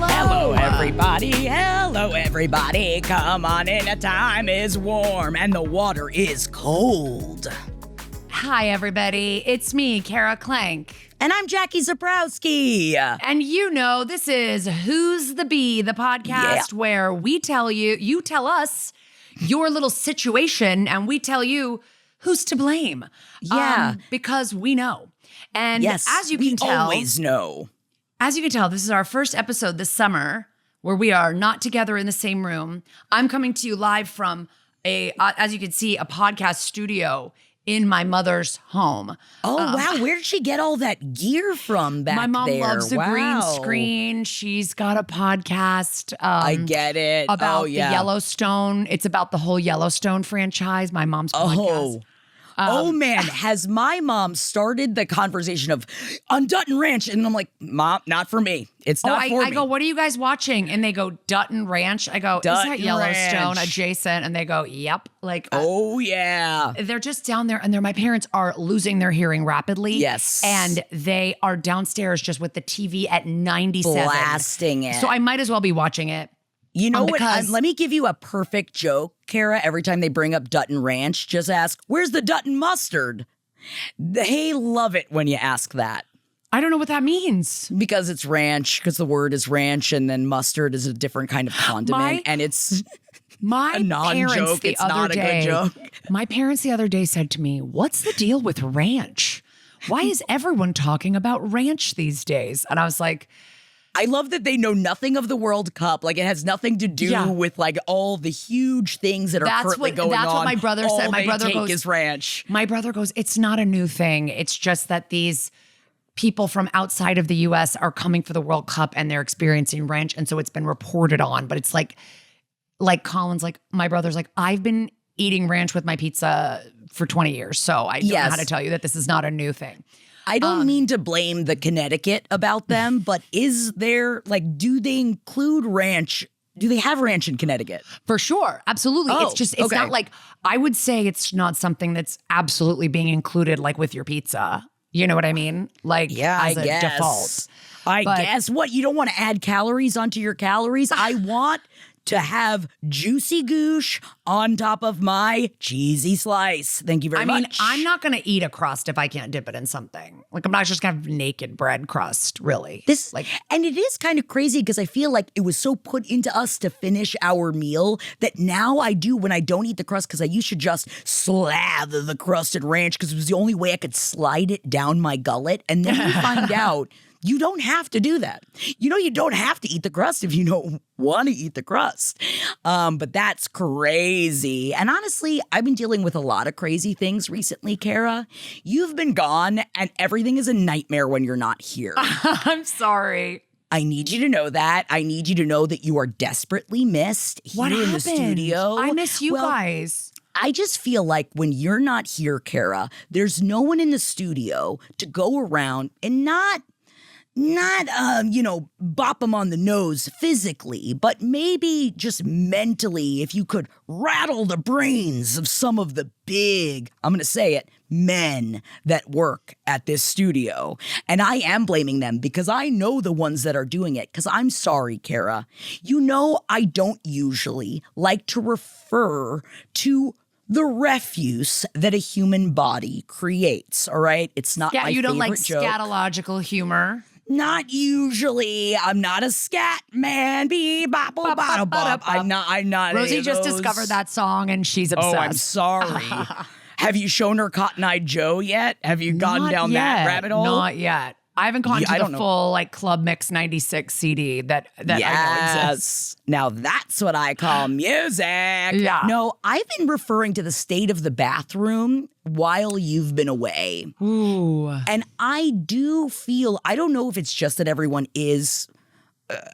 Hello, everybody. Hello, everybody. Come on in. The time is warm and the water is cold. Hi, everybody. It's me, Kara Clank. And I'm Jackie Zabrowski. And you know, this is Who's the Bee, the podcast where we tell you, you tell us your little situation, and we tell you who's to blame. Yeah. Because we know. And yes, as you can tell, always know. As you can tell, this is our first episode this summer where we are not together in the same room. I'm coming to you live from as you can see, a podcast studio in my mother's home. Oh, wow. Where did she get all that gear from back there? My mom loves a green screen. She's got a podcast. I get it. About the Yellowstone. It's about the whole Yellowstone franchise, my mom's podcast. Oh, man. Has my mom started the conversation of on Dutton Ranch? And I'm like, Mom, not for me. It's not for me. I go, what are you guys watching? And they go, Dutton Ranch. I go, is that Yellowstone adjacent? And they go, yep. Like, oh, yeah. They're just down there. And my parents are losing their hearing rapidly. Yes. And they are downstairs just with the TV at 97. Blasting it. So I might as well be watching it. You know what? Let me give you a perfect joke, Kara. Every time they bring up Dutton Ranch, just ask, where's the Dutton mustard? They love it when you ask that. I don't know what that means. Because it's ranch, because the word is ranch, and then mustard is a different kind of condiment, and it's a non-joke. It's not a good joke. My parents the other day said to me, what's the deal with ranch? Why is everyone talking about ranch these days? And I was like, I love that they know nothing of the World Cup. Like, it has nothing to do with, like, all the huge things that are currently going on. That's what my brother said. My brother goes, is ranch. My brother goes, it's not a new thing. It's just that these people from outside of the U.S. are coming for the World Cup and they're experiencing ranch. And so it's been reported on. But it's like Colin's like, my brother's like, I've been eating ranch with my pizza for 20 years. So I don't know how to tell you that this is not a new thing. I don't mean to blame the Connecticut about them, but is there, like, do they include ranch? Do they have ranch in Connecticut? For sure. Absolutely. It's not like, I would say it's not something that's absolutely being included, like, with your pizza. You know what I mean? Like, as a default. I guess. What, you don't want to add calories onto your calories? I want to have juicy goosh on top of my cheesy slice. Thank you very much. I mean, I'm not going to eat a crust if I can't dip it in something. Like, I'm not just going to have naked bread crust, really. And it is kind of crazy because I feel like it was so put into us to finish our meal that now I do when I don't eat the crust, because I used to just slather the crust in ranch because it was the only way I could slide it down my gullet. And then you find out you don't have to do that. You know, you don't have to eat the crust if you don't want to eat the crust. But that's crazy. And honestly, I've been dealing with a lot of crazy things recently, Kara. You've been gone and everything is a nightmare when you're not here. I'm sorry. I need you to know that. I need you to know that you are desperately missed here in the studio. I miss you guys. I just feel like when you're not here, Kara, there's no one in the studio to go around and not bop them on the nose physically, but maybe just mentally, if you could rattle the brains of some of the big, I'm going to say it, men that work at this studio. And I am blaming them because I know the ones that are doing it. Because I'm sorry, Kara. You know, I don't usually like to refer to the refuse that a human body creates, all right? It's not my favorite joke. You don't like scatological humor? Not usually. I'm not a scat man. I'm not. Rosie just discovered that song and she's obsessed. Oh, I'm sorry. Have you shown her Cotton Eye Joe yet? Have you gone down that rabbit hole? Not yet. I haven't gone to the full like Club Mix 96 CD that I know exists. Now that's what I call music. Yeah. No, I've been referring to the state of the bathroom while you've been away. Ooh. And I do feel, I don't know if it's just that everyone is,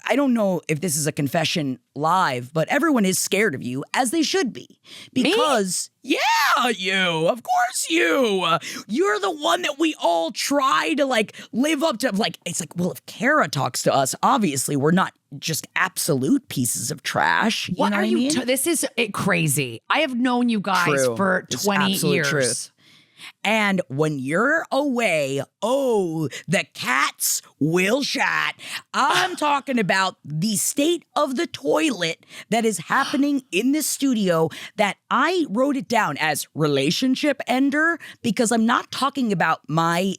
I don't know if this is a confession live, but everyone is scared of you, as they should be. Because, you, of course you. You're the one that we all try to like live up to. Like, it's like, well, if Kara talks to us, obviously we're not just absolute pieces of trash. What are you? This is crazy. I have known you guys for 20 years. Truth. And when you're away, the cats will shot. I'm talking about the state of the toilet that is happening in this studio, that I wrote it down as relationship ender, because I'm not talking about my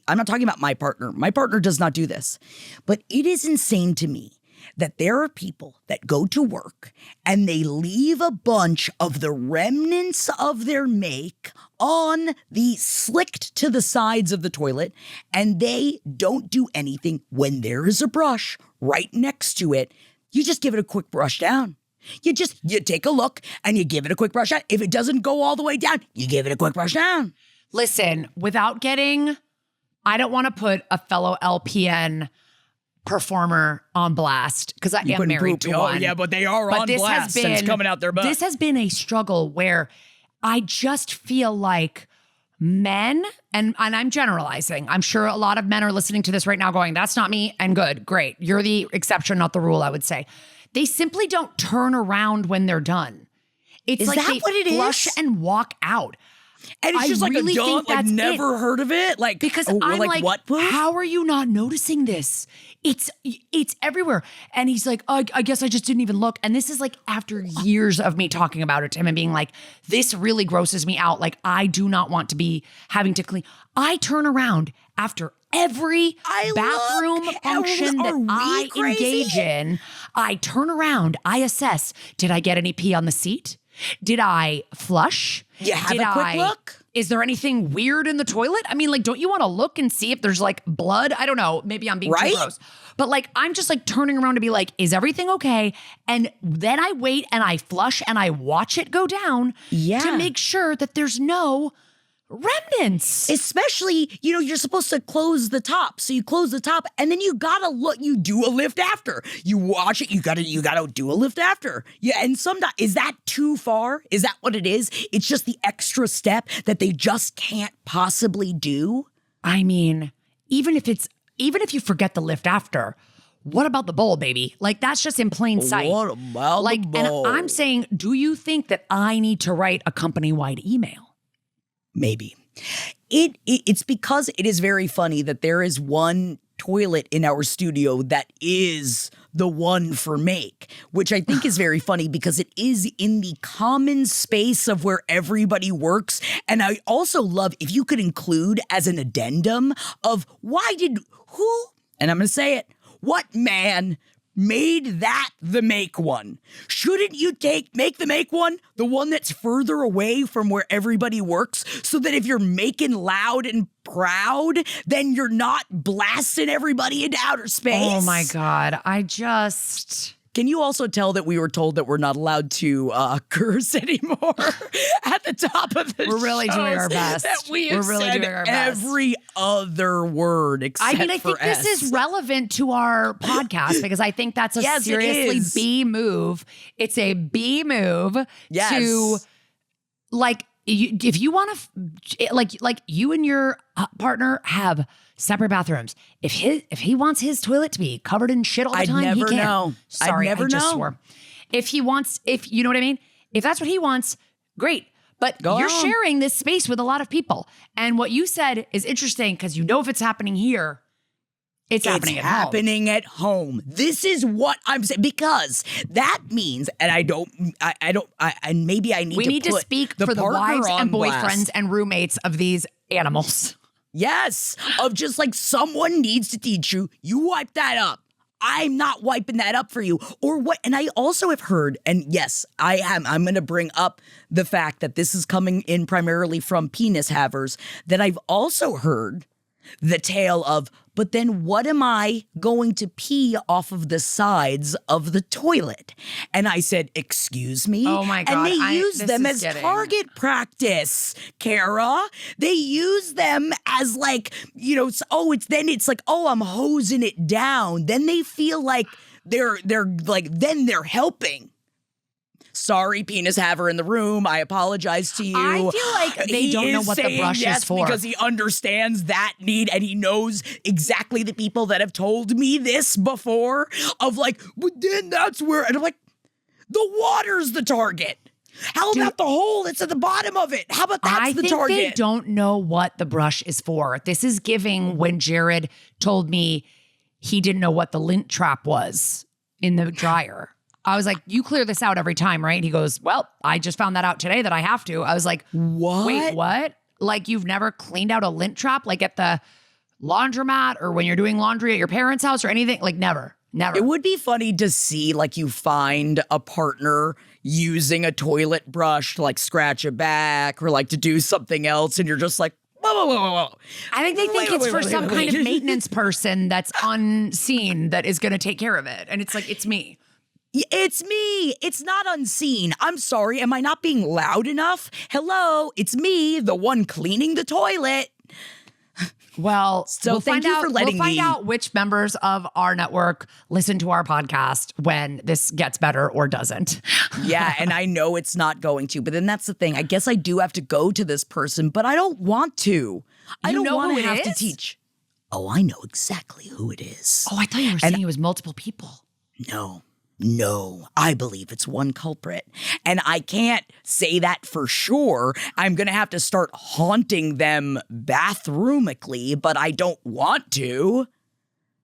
partner. My partner does not do this. But it is insane to me that there are people that go to work and they leave a bunch of the remnants of their make on the slicked to the sides of the toilet, and they don't do anything when there is a brush right next to it. You just give it a quick brush down. You take a look and you give it a quick brush down. If it doesn't go all the way down, you give it a quick brush down. Listen, I don't want to put a fellow LPN performer on blast because I am married to one. Oh, yeah, but they are on blast and it's coming out their butt. This has been a struggle where I just feel like men, and I'm generalizing. I'm sure a lot of men are listening to this right now going, that's not me, and good, great. You're the exception, not the rule, I would say. They simply don't turn around when they're done. It's like they flush and walk out. And it's just really like a never heard of it. Like, because I'm like, what? How are you not noticing this? It's everywhere. And he's like, I guess I just didn't even look. And this is like after years of me talking about it to him and being like, this really grosses me out. Like, I do not want to be having to clean. I turn around after every bathroom function that I engage in. I turn around, I assess, did I get any pee on the seat? Did I flush? You have a quick look? Is there anything weird in the toilet? I mean, like, don't you want to look and see if there's like blood? I don't know. Maybe I'm being too gross. But like, I'm just like turning around to be like, is everything okay? And then I wait and I flush and I watch it go down to make sure that there's no remnants. Especially, you're supposed to close the top. So you close the top and then you gotta look, you do a lift after. You watch it, you gotta do a lift after. Yeah, and sometimes, is that too far? Is that what it is? It's just the extra step that they just can't possibly do? I mean, even if you forget the lift after, what about the bowl, baby? Like, that's just in plain sight. What about the bowl? And I'm saying, do you think that I need to write a company-wide email? Maybe. It's because it is very funny that there is one toilet in our studio that is the one for make, which I think is very funny because it is in the common space of where everybody works. And I also love if you could include as an addendum of who, and I'm going to say it, what man made that the make one? Shouldn't you make the make one the one that's further away from where everybody works, so that if you're making loud and proud, then you're not blasting everybody into outer space? Oh my God. Can you also tell that we were told that we're not allowed to curse anymore at the top of the show? We're really doing our best. We're really doing our best. Every other word except for I think this is relevant to our podcast because I think that's a seriously B move. It's a B move to, like, if you want to, like you and your partner have separate bathrooms. If he wants his toilet to be covered in shit all the time, he can. Know. Sorry, I'd never I just know. swore. If you know what I mean? If that's what he wants, great. But you're sharing this space with a lot of people. And what you said is interesting because if it's happening here, it's happening at home. This is what I'm saying, because that means, and we need to speak for the wives and boyfriends and roommates of these animals. Yes, of just like, someone needs to teach you, you wipe that up. I'm not wiping that up for you. Or what? And I also have heard, and yes, I'm going to bring up the fact that this is coming in primarily from penis havers, that I've also heard the tale of, but then what am I going to pee off of the sides of the toilet? And I said, excuse me? Oh my God. And they use them as target practice, Kara. They use them as like, it's like, I'm hosing it down. Then they feel like they're helping. Sorry, penis haver in the room. I apologize to you. I feel like they don't know what the brush is for. Because he understands that need, and he knows exactly the people that have told me this before of like, well, then that's where, and I'm like, the water's the target. How about the hole that's at the bottom of it? How about that's the target? They don't know what the brush is for. This is giving when Jared told me he didn't know what the lint trap was in the dryer. I was like, you clear this out every time, right? He goes, well, I just found that out today that I have to. I was like, what? Wait, what? Like you've never cleaned out a lint trap like at the laundromat or when you're doing laundry at your parents' house or anything? Like never. It would be funny to see like you find a partner using a toilet brush to like scratch a back or like to do something else and you're just like, whoa. I think they think it's for some kind of maintenance person that's unseen that is going to take care of it. And it's like, it's me. It's me. It's not unseen. I'm sorry. Am I not being loud enough? Hello, it's me, the one cleaning the toilet. Well, so thank you for letting me. We'll find out which members of our network listen to our podcast when this gets better or doesn't. Yeah, and I know it's not going to, but then that's the thing. I guess I do have to go to this person, but I don't want to. I don't want to have to teach. Oh, I know exactly who it is. Oh, I thought you were saying it was multiple people. No, I believe it's one culprit. And I can't say that for sure. I'm going to have to start haunting them bathroomically, but I don't want to.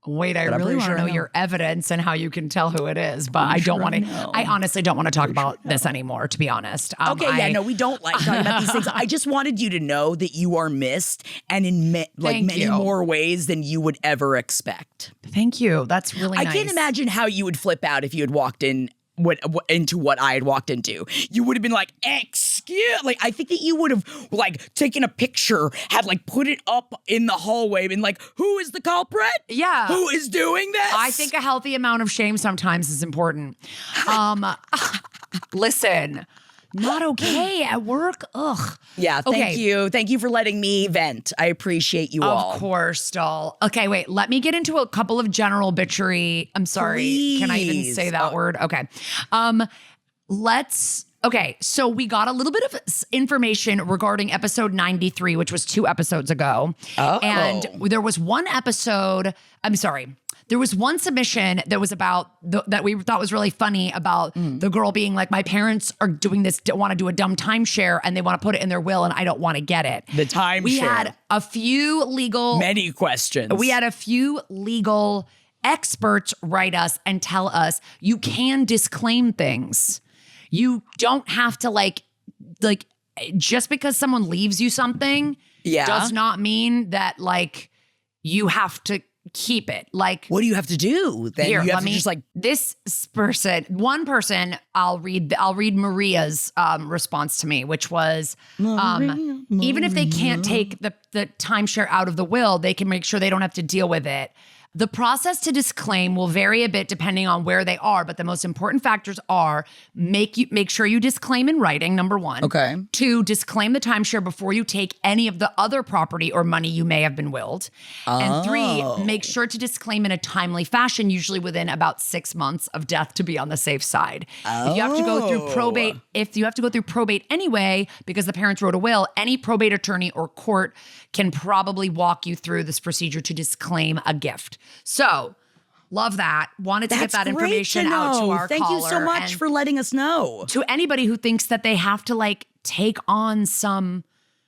Wait, I really want to know your evidence and how you can tell who it is, but I don't want to. I honestly don't want to talk about this anymore, to be honest. We don't like talking about these things. I just wanted you to know that you are missed and in many more ways than you would ever expect. Thank you. That's really nice. I can't imagine how you would flip out if you had walked into what I had walked into. You would have been like, I think that you would have like taken a picture, had like put it up in the hallway, been like, who is the culprit? Yeah. Who is doing this? I think a healthy amount of shame sometimes is important. Listen, not okay at work. Ugh. Yeah, thank you. Thank you for letting me vent. I appreciate you all. Of course, doll. Okay, wait. Let me get into a couple of general bitchery. I'm sorry. Please. Can I even say that word? Okay. Okay, so we got a little bit of information regarding episode 93, which was 2 episodes ago. Oh. And there was one submission that was about that we thought was really funny about the girl being like, my parents are doing this, want to do a dumb timeshare and they want to put it in their will and I don't want to get it. The timeshare. We had a few many questions. We had a few legal experts write us and tell us you can disclaim things. You don't have to like just because someone leaves you something does not mean that like you have to keep it. Like, what do you have to do? Then here, you have to just like this one person. I'll read Maria's response to me, which was even if they can't take the timeshare out of the will, they can make sure they don't have to deal with it. The process to disclaim will vary a bit depending on where they are, but the most important factors are make sure you disclaim in writing, number 1. Okay. 2, disclaim the timeshare before you take any of the other property or money you may have been willed. And 3, make sure to disclaim in a timely fashion, usually within about 6 months of death to be on the safe side. If you have to go through probate anyway, because the parents wrote a will, any probate attorney or court can probably walk you through this procedure to disclaim a gift. So, love that. Wanted to get that information out to our Thank caller. you so much for letting us know. To anybody who thinks that they have to like take on some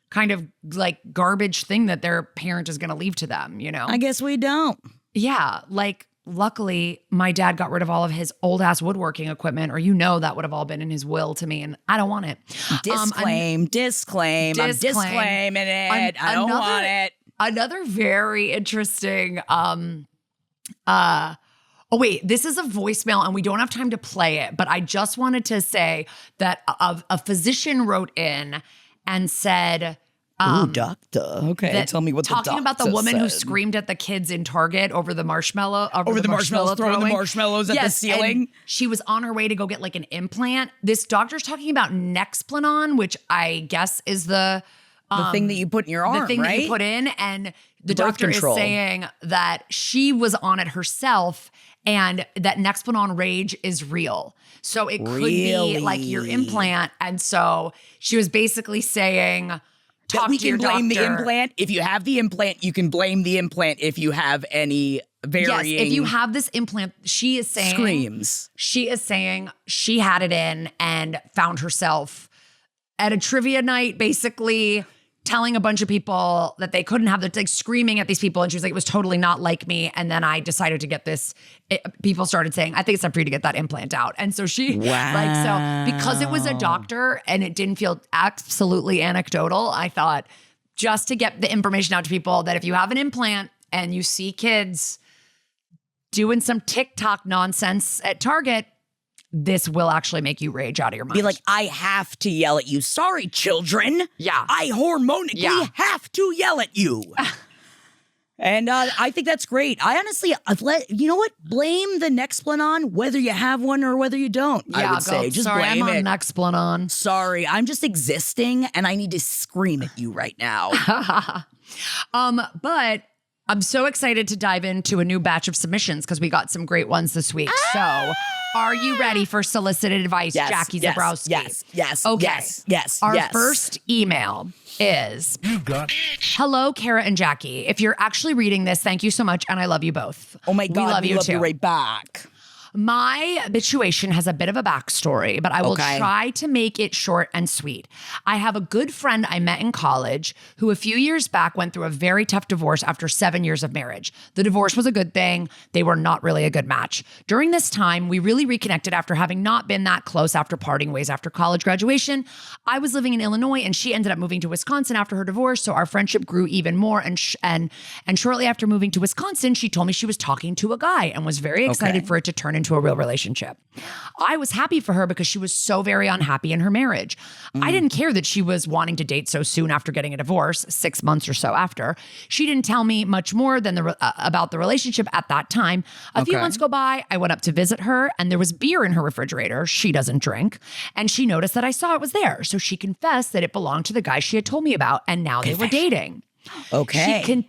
kind of like garbage thing that their parent is going to leave to them, you know? I guess we don't. Yeah. Like, luckily, my dad got rid of all of his old ass woodworking equipment, or that would have all been in his will to me, and I don't want it. Disclaim. I'm disclaiming it. I don't want it. Another very interesting, oh wait, this is a voicemail and we don't have time to play it, but I just wanted to say that a physician wrote in and said, DOCTA. Okay, tell me what the DOCTA talking about the woman who screamed at the kids in Target over the marshmallows, throwing the marshmallows at the ceiling. She was on her way to go get like an implant. This doctor's talking about Nexplanon, which I guess is the thing that you put in your arm, the thing that you put in, and the doctor is saying that she was on it herself and that Nexplanon rage is real. So it could be like your implant. And so she was basically saying, that we can blame the implant. If you have the implant, you can blame the implant if you have any varying. Yes, if you have this implant, she is saying screams. She is saying she had it in and found herself at a trivia night, basically telling a bunch of people that they couldn't have like screaming at these people. And she was like, it was totally not like me. And then I decided to get this. People started saying, I think it's time for you to get that implant out. And so she so because it was a doctor and it didn't feel absolutely anecdotal, I thought just to get the information out to people that if you have an implant and you see kids doing some TikTok nonsense at Target, this will actually make you rage out of your mind. Be like, I have to yell at you. Sorry, children. Yeah. I hormonally have to yell at you. And I think that's great. I honestly, you know what? Blame the Nexplanon, whether you have one or whether you don't, I would say. Just sorry, blame I'm on it. Nexplanon. Sorry, I'm just existing and I need to scream at you right now. But I'm so excited to dive into a new batch of submissions because we got some great ones this week. So are you ready for solicited advice, Yes, Jackie yes, Zabrowski? yes, Okay. yes. Our first email is, hello, Kara and Jackie. If you're actually reading this, thank you so much. And I love you both. Oh my God, we love you too. You right back. My bitchuation has a bit of a backstory, but I will try to make it short and sweet. I have a good friend I met in college who a few years back went through a very tough divorce after 7 years of marriage. The divorce was a good thing. They were not really a good match. During this time, we really reconnected after having not been that close after parting ways after college graduation. I was living in Illinois and she ended up moving to Wisconsin after her divorce, so our friendship grew even more. And shortly after moving to Wisconsin, she told me she was talking to a guy and was very excited for it to turn into a real relationship. I was happy for her because she was so very unhappy in her marriage. I didn't care that she was wanting to date so soon after getting a divorce, 6 months or so after. She didn't tell me much more than about the relationship at that time. A few months go by, I went up to visit her and there was beer in her refrigerator. She doesn't drink. And she noticed that I saw it was there. So she confessed that it belonged to the guy she had told me about and now they were dating. Okay.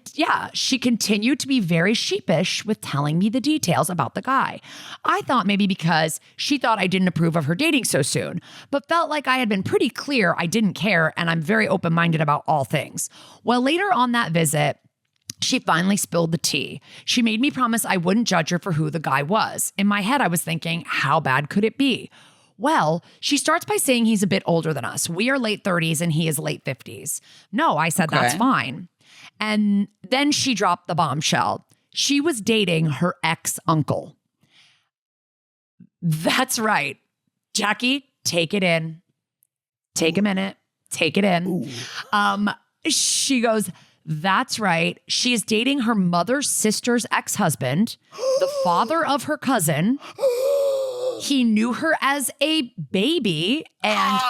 She continued to be very sheepish with telling me the details about the guy. I thought maybe because she thought I didn't approve of her dating so soon, but felt like I had been pretty clear I didn't care and I'm very open-minded about all things. Well, later on that visit, she finally spilled the tea. She made me promise I wouldn't judge her for who the guy was. In my head, I was thinking, how bad could it be? Well, she starts by saying he's a bit older than us. We are late 30s and he is late 50s. No, I said, that's fine. And then she dropped the bombshell. She was dating her ex-uncle. That's right. Jackie, take it in. Take a minute. Take it in. She goes, that's right. She is dating her mother's sister's ex-husband, the father of her cousin. He knew her as a baby, and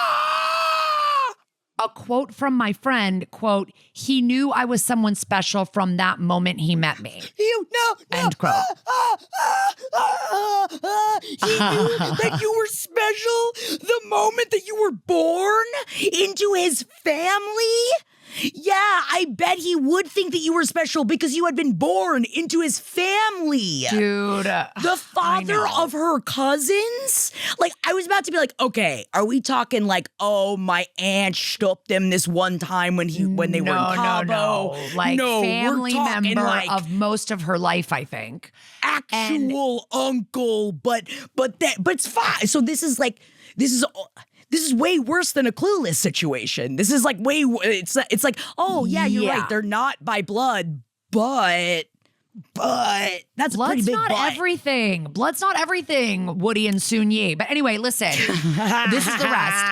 a quote from my friend, quote, he knew I was someone special from that moment he met me. End quote. He knew that you were special the moment that you were born into his family? Yeah, I bet he would think that you were special because you had been born into his family. Dude. The father of her cousins? Like, I was about to be like, okay, are we talking like, oh, my aunt stopped him this one time when they were in Cabo? No. Like, family member of most of her life, I think. Actual uncle, but it's fine. So this is way worse than a Clueless situation. This is like it's like, oh yeah, you're right. They're not by blood, but that's a pretty big Blood's not everything. Blood's not everything, Woody and Soon-Yi. But anyway, listen, this is the rest.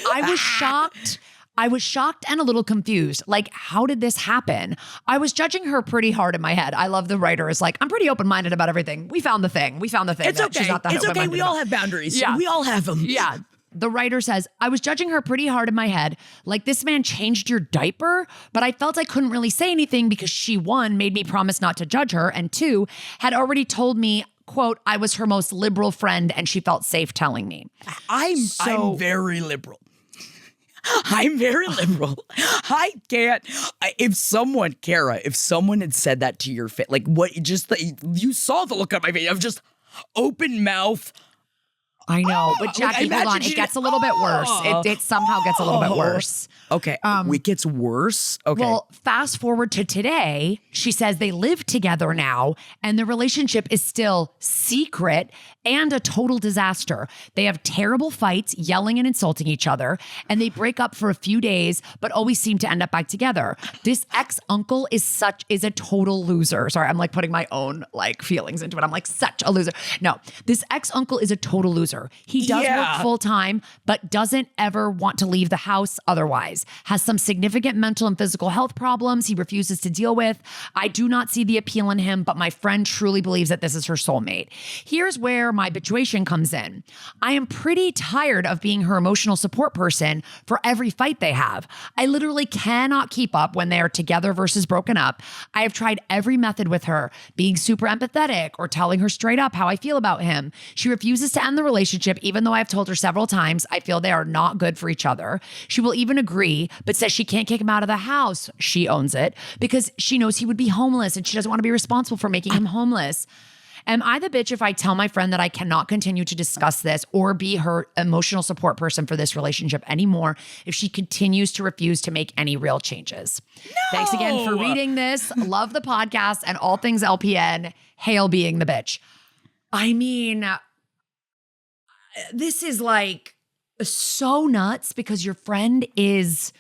I was shocked and a little confused. Like, how did this happen? I was judging her pretty hard in my head. I love the writer is like, I'm pretty open-minded about everything. We found the thing. It's okay. She's not that it's okay. We all have boundaries. Yeah. We all have them. Yeah. The writer says, I was judging her pretty hard in my head. Like, this man changed your diaper, but I felt I couldn't really say anything because she, one, made me promise not to judge her, and two, had already told me, quote, I was her most liberal friend and she felt safe telling me. I'm very liberal. I'm very liberal. I can't. If someone had said that to your face, like what, you saw the look on my face of just open mouth. I know, but Jackie, hold on. It gets a little bit worse. It somehow gets a little bit worse. Okay, it gets worse? Okay. Well, fast forward to today, she says they live together now and the relationship is still secret and a total disaster. They have terrible fights, yelling and insulting each other, and they break up for a few days, but always seem to end up back together. This ex-uncle is a total loser. Sorry, I'm like putting my own like feelings into it. I'm like such a loser. No, this ex-uncle is a total loser. He does work full time, but doesn't ever want to leave the house otherwise. Has some significant mental and physical health problems he refuses to deal with. I do not see the appeal in him, but my friend truly believes that this is her soulmate. Here's where my bitcheration comes in. I am pretty tired of being her emotional support person for every fight they have. I literally cannot keep up when they are together versus broken up. I have tried every method with her, being super empathetic or telling her straight up how I feel about him. She refuses to end the relationship, even though I've told her several times I feel they are not good for each other. She will even agree, but says she can't kick him out of the house. She owns it because she knows he would be homeless and she doesn't want to be responsible for making him homeless. Am I the bitch if I tell my friend that I cannot continue to discuss this or be her emotional support person for this relationship anymore if she continues to refuse to make any real changes? No! Thanks again for reading this. Love the podcast and all things LPN. Hail being the bitch. I mean, this is like so nuts because your friend is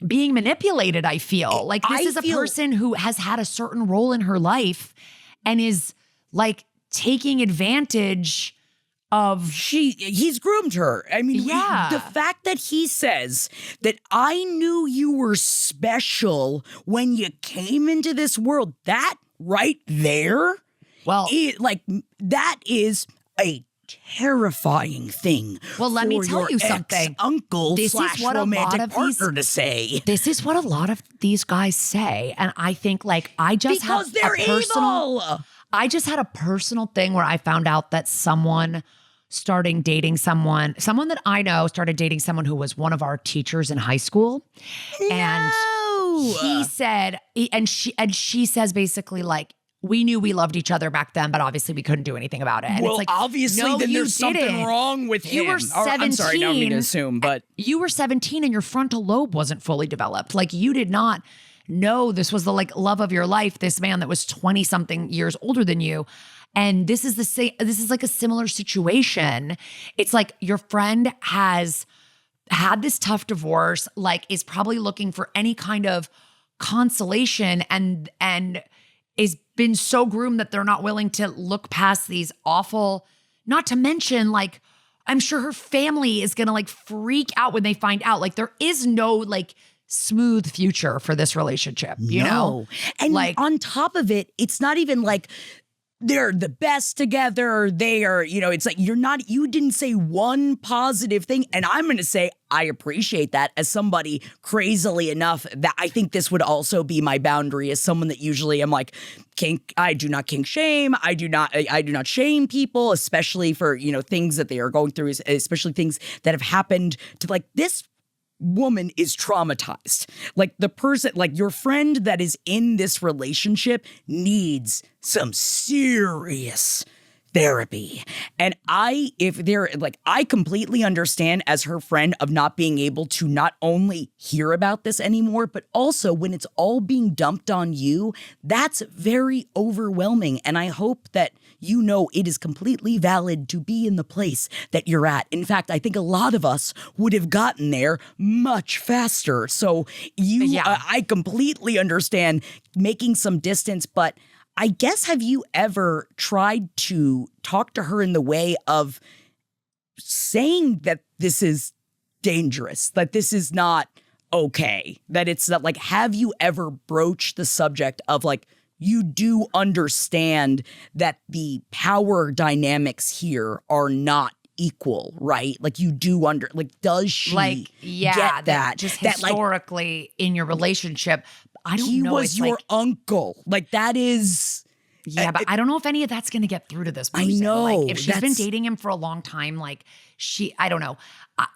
being manipulated, I feel. Like this is a person who has had a certain role in her life and is like taking advantage of. He's groomed her. I mean, the fact that he says that I knew you were special when you came into this world, that right there, that is a terrifying thing. Well, let me tell you something. Uncle / romantic partner to say. This is what a lot of these guys say, and I think like I just because they're evil. I just had a personal thing where I found out that someone dating someone that I know started dating someone who was one of our teachers in high school. No. And he said, and she says basically like, we knew we loved each other back then, but obviously we couldn't do anything about it. And well, it's like, obviously, no, then there's something wrong with him. You were 17. I'm sorry, I don't mean to assume, but you were 17 and your frontal lobe wasn't fully developed. Like you did not know this was the like love of your life, this man that was 20 something years older than you. And this is this is like a similar situation. It's like your friend has had this tough divorce, like is probably looking for any kind of consolation and is been so groomed that they're not willing to look past these awful, not to mention like, I'm sure her family is going to like freak out when they find out. Like there is no like smooth future for this relationship, you know? And like on top of it, it's not even like they're the best together. They are, it's like you didn't say one positive thing. And I'm going to say, I appreciate that as somebody crazily enough that I think this would also be my boundary as someone that usually I'm like, I do not kink shame. I do not shame people, especially for, things that they are going through, especially things that have happened to like this woman is traumatized. Like the person, like your friend that is in this relationship needs some serious therapy. And I completely understand as her friend of not being able to not only hear about this anymore, but also when it's all being dumped on you, that's very overwhelming. And I hope that it is completely valid to be in the place that you're at. In fact, I think a lot of us would have gotten there much faster. So I completely understand making some distance, but I guess, have you ever tried to talk to her in the way of saying that this is dangerous, that this is not okay, that it's not like, have you ever broached the subject of like, you do understand that the power dynamics here are not equal, right? Like you do does she get that? Just historically in your relationship, I don't know. He was your uncle. Like that is. Yeah, but I don't know if any of that's going to get through to this person. I know. Like if she's been dating him for a long time, like I don't know.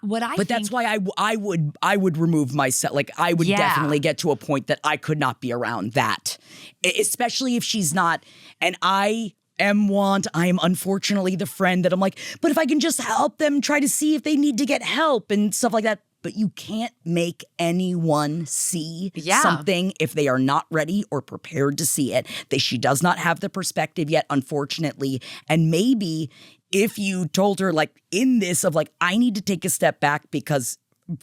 That's why I would remove myself. Like I would definitely get to a point that I could not be around that, especially if she's not. And I I am unfortunately the friend that I'm like, but if I can just help them, try to see if they need to get help and stuff like that. But you can't make anyone see something if they are not ready or prepared to see it. She does not have the perspective yet, unfortunately. And maybe if you told her, like, in this of like, I need to take a step back because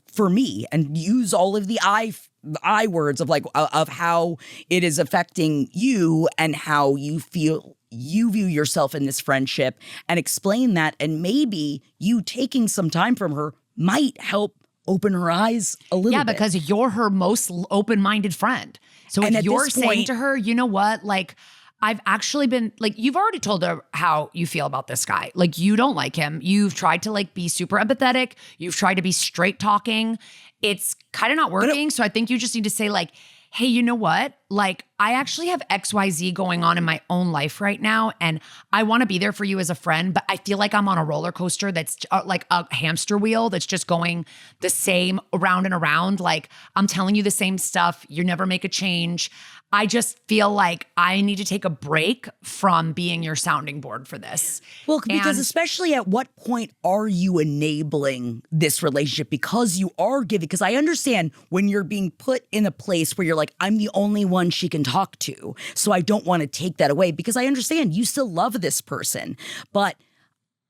for me, and use all of the I words of like of how it is affecting you and how you feel you view yourself in this friendship, and explain that, and maybe you taking some time from her might help open her eyes a little bit. Yeah, because you're her most open-minded friend. So if you're saying to her, you know what, like, I've actually been, like, you've already told her how you feel about this guy. Like, you don't like him. You've tried to, like, be super empathetic. You've tried to be straight talking. It's kind of not working. So I think you just need to say, like, hey, you know what? Like, I actually have XYZ going on in my own life right now, and I want to be there for you as a friend, but I feel like I'm on a roller coaster that's like a hamster wheel that's just going the same around and around. Like, I'm telling you the same stuff. You never make a change. I just feel like I need to take a break from being your sounding board for this. Well, because especially at what point are you enabling this relationship? Because you are giving, because I understand when you're being put in a place where you're like, I'm the only one she can talk to, so I don't want to take that away, because I understand you still love this person, but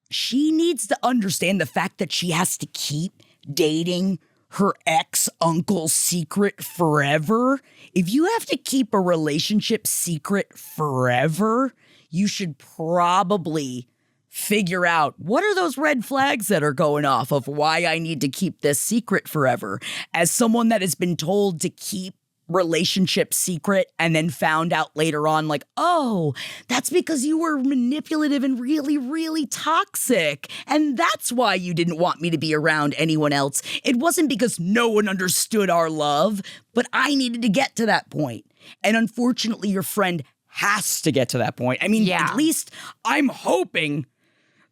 she needs to understand the fact that she has to keep dating her ex-uncle's secret forever. If you have to keep a relationship secret forever, you should probably figure out what are those red flags that are going off of why I need to keep this secret forever. As someone that has been told to keep relationship secret and then found out later on, like, oh, that's because you were manipulative and really, really toxic. And that's why you didn't want me to be around anyone else. It wasn't because no one understood our love, but I needed to get to that point. And unfortunately, your friend has to get to that point. I mean, at least I'm hoping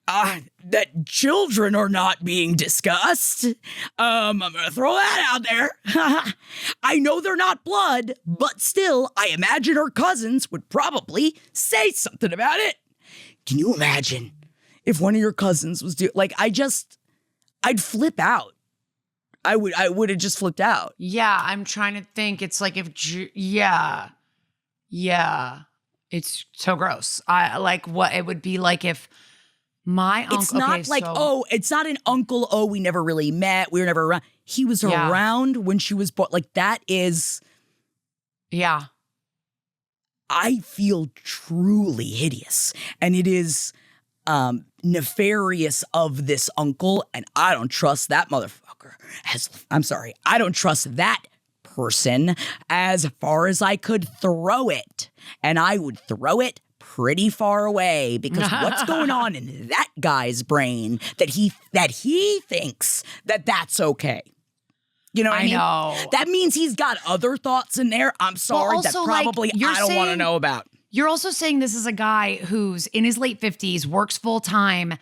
that children are not being discussed. I'm gonna throw that out there. I know they're not blood, but still, I imagine her cousins would probably say something about it. Can you imagine if one of your cousins was I'd flip out. I would have just flipped out. Yeah, I'm trying to think. It's like it's so gross. I like what it would be like if my uncle. It's not it's not an uncle. Oh, we never really met. We were never around. He was around when she was born. Like, that is. Yeah. I feel truly hideous. And it is nefarious of this uncle. And I don't trust that motherfucker. I don't trust that person as far as I could throw it. And I would throw it pretty far away, because what's going on in that guy's brain that he thinks that that's okay? You know what I mean? Know. That means he's got other thoughts in there. I'm sorry, that probably I don't want to know about. You're also saying this is a guy who's in his late 50s, works full time,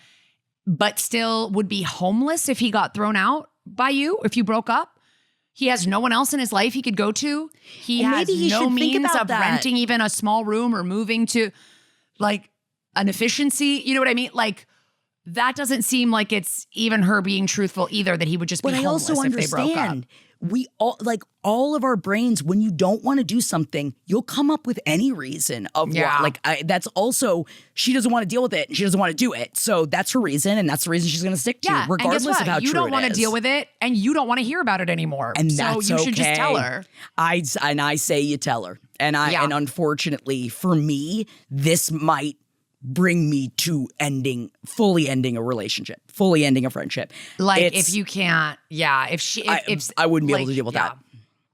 but still would be homeless if he got thrown out by you, if you broke up. He has no one else in his life he could go to. He has no means of renting even a small room or moving to like an efficiency. You know what I mean? Like, that doesn't seem like it's even her being truthful either, that he would just be homeless if they broke up. We all of our brains, when you don't want to do something, you'll come up with any reason of that's also, she doesn't want to deal with it and she doesn't want to do it. So that's her reason, and that's the reason she's going to stick to, regardless of how true it is. You don't want to deal with it and you don't want to hear about it anymore. And that's so you should just tell her. I say you tell her. And and unfortunately for me, this might bring me to fully ending a relationship, fully ending a friendship. Like, if you can't, I wouldn't be able to deal with that.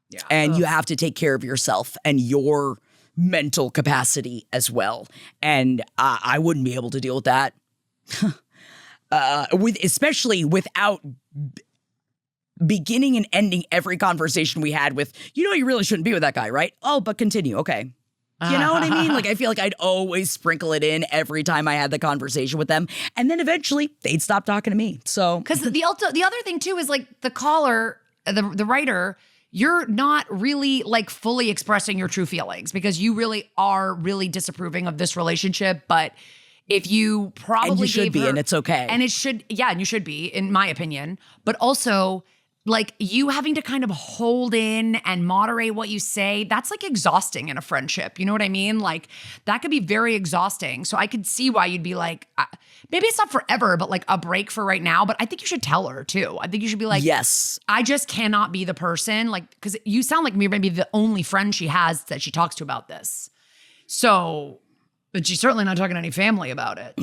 Yeah. And you have to take care of yourself and your mental capacity as well. And I wouldn't be able to deal with that. Especially without beginning and ending every conversation we had with, you really shouldn't be with that guy, right? Oh, but continue. Okay. You know what I mean? Like, I feel like I'd always sprinkle it in every time I had the conversation with them. And then eventually they'd stop talking to me. So, because the other thing too is, like, the caller, the writer, you're not really like fully expressing your true feelings because you really are really disapproving of this relationship. But if you probably And you should gave be, her- and it's okay. And it should, yeah, and you should be, in my opinion. But also, like you having to kind of hold in and moderate what you say, that's like exhausting in a friendship. You know what I mean? Like that could be very exhausting. So I could see why you'd be like, maybe it's not forever, but like a break for right now. But I think you should tell her too. I think you should be like, yes, I just cannot be the person, like, because you sound like you're maybe the only friend she has that she talks to about this. So, but she's certainly not talking to any family about it.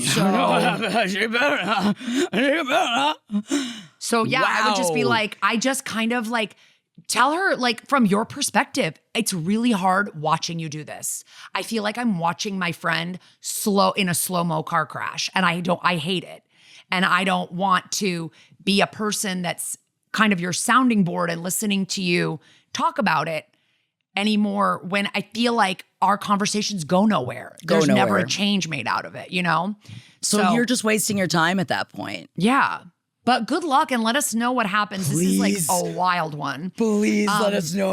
So yeah, I would just be Wow. like, I just kind of like tell her, like, from your perspective, it's really hard watching you do this. I feel like I'm watching my friend in a slow-mo car crash, and I hate it. And I don't want to be a person that's kind of your sounding board and listening to you talk about it anymore when I feel like our conversations go nowhere. There's never nowhere. a change made out of it, you know? So you're just wasting your time at that point. Yeah. But good luck and let us know what happens. Please. This is like a wild one. Please let us know.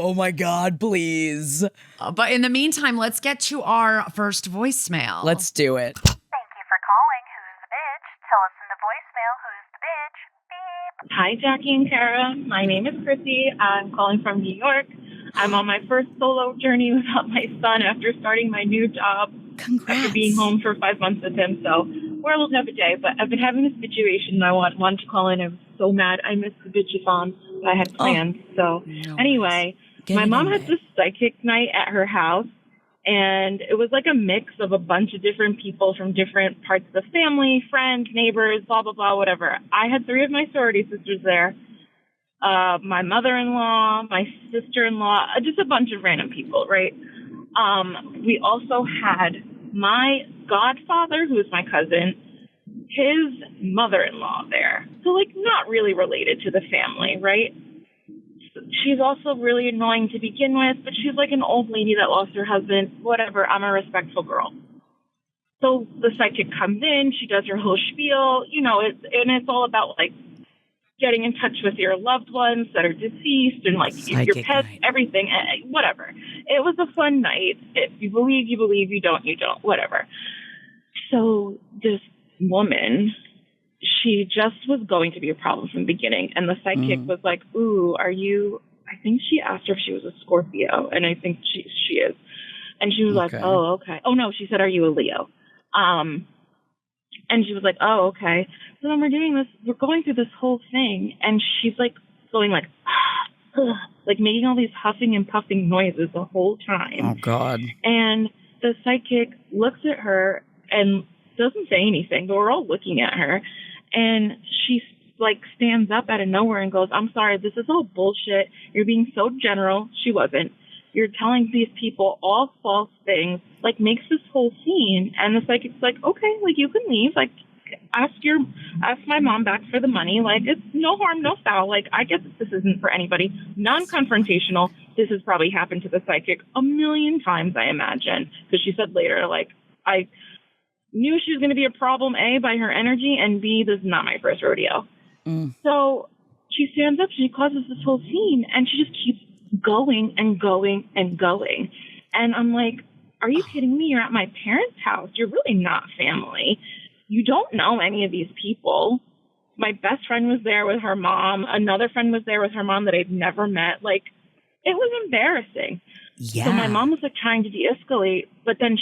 Oh my God, please. But in the meantime, let's get to our first voicemail. Let's do it. Thank you for calling. Who's the bitch? Tell us in the voicemail who's the bitch. Beep. Hi, Jackie and Kara. My name is Chrissy. I'm calling from New York. I'm on my first solo journey without my son after starting my new job. Congrats. After being home for 5 months with him. So we're a little bit of a day, but I've been having this bitch-uation and I wanted to call in. I was so mad. I missed the bitch-a-thon that I had planned. So anyway, my mom had this psychic night at her house, and it was like a mix of a bunch of different people from different parts of the family, friends, neighbors, blah, blah, blah, whatever. I had 3 of my sorority sisters there, my mother-in-law, my sister-in-law, just a bunch of random people, right? We also had my godfather, who is my cousin, his mother-in-law there. So, like, not really related to the family, right? She's also really annoying to begin with, but she's like an old lady that lost her husband. Whatever, I'm a respectful girl. So the psychic comes in, she does her whole spiel, you know, it's all about, like, getting in touch with your loved ones that are deceased and, like, your pets, everything, whatever. It was a fun night. If you believe, you believe. You don't, whatever. So this woman, she just was going to be a problem from the beginning. And the psychic was like, ooh, are you, I think she asked her if she was a Scorpio, and I think she is. And she was like, oh, okay. Oh, no, she said, are you a Leo? And she was like, oh, okay. So then we're going through this whole thing, and she's like going like, like making all these huffing and puffing noises the whole time. Oh, God. And the psychic looks at her and doesn't say anything, but we're all looking at her. And she like stands up out of nowhere and goes, I'm sorry, this is all bullshit. You're being so general. She wasn't. You're telling these people all false things, like makes this whole scene. And the psychic's like, okay, like you can leave. Like, ask my mom back for the money. Like, it's no harm, no foul. Like, I get that this isn't for anybody. Non-confrontational. This has probably happened to the psychic a million times, I imagine. Because she said later, like, I knew she was going to be a problem, A, by her energy, and B, this is not my first rodeo. So she stands up, she causes this whole scene, and she just keeps going and going and going. And I'm like, are you kidding me? You're at my parents' house. You're really not family. You don't know any of these people. My best friend was there with her mom. Another friend was there with her mom that I'd never met. Like, it was embarrassing. Yeah. So my mom was like trying to de-escalate, but then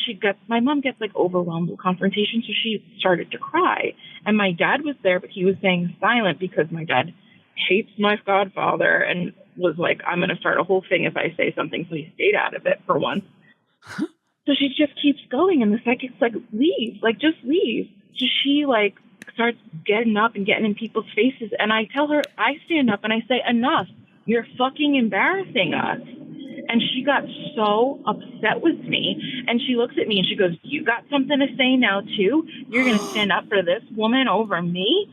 my mom gets like overwhelmed with confrontation, so she started to cry. And my dad was there, but he was staying silent because my dad hates my godfather and was like, I'm going to start a whole thing if I say something, so he stayed out of it for once. So she just keeps going, and the psychic's like, leave, like, just leave. So she, like, starts getting up and getting in people's faces, and I tell her, I stand up and I say, enough, you're fucking embarrassing us. And she got so upset with me, and she looks at me and she goes, you got something to say now, too? You're going to stand up for this woman over me?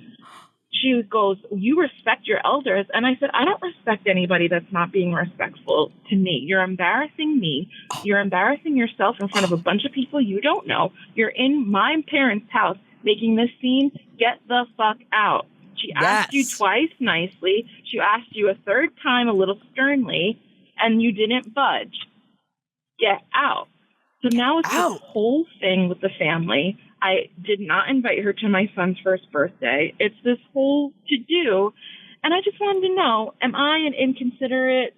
She goes, you respect your elders. And I said, I don't respect anybody that's not being respectful to me. You're embarrassing me. You're embarrassing yourself in front of a bunch of people you don't know. You're in my parents' house making this scene. Get the fuck out. She asked you twice nicely. She asked you a third time a little sternly, and you didn't budge. Get out. So now it's this whole thing with the family. I did not invite her to my son's first birthday. It's this whole to-do. And I just wanted to know, am I an inconsiderate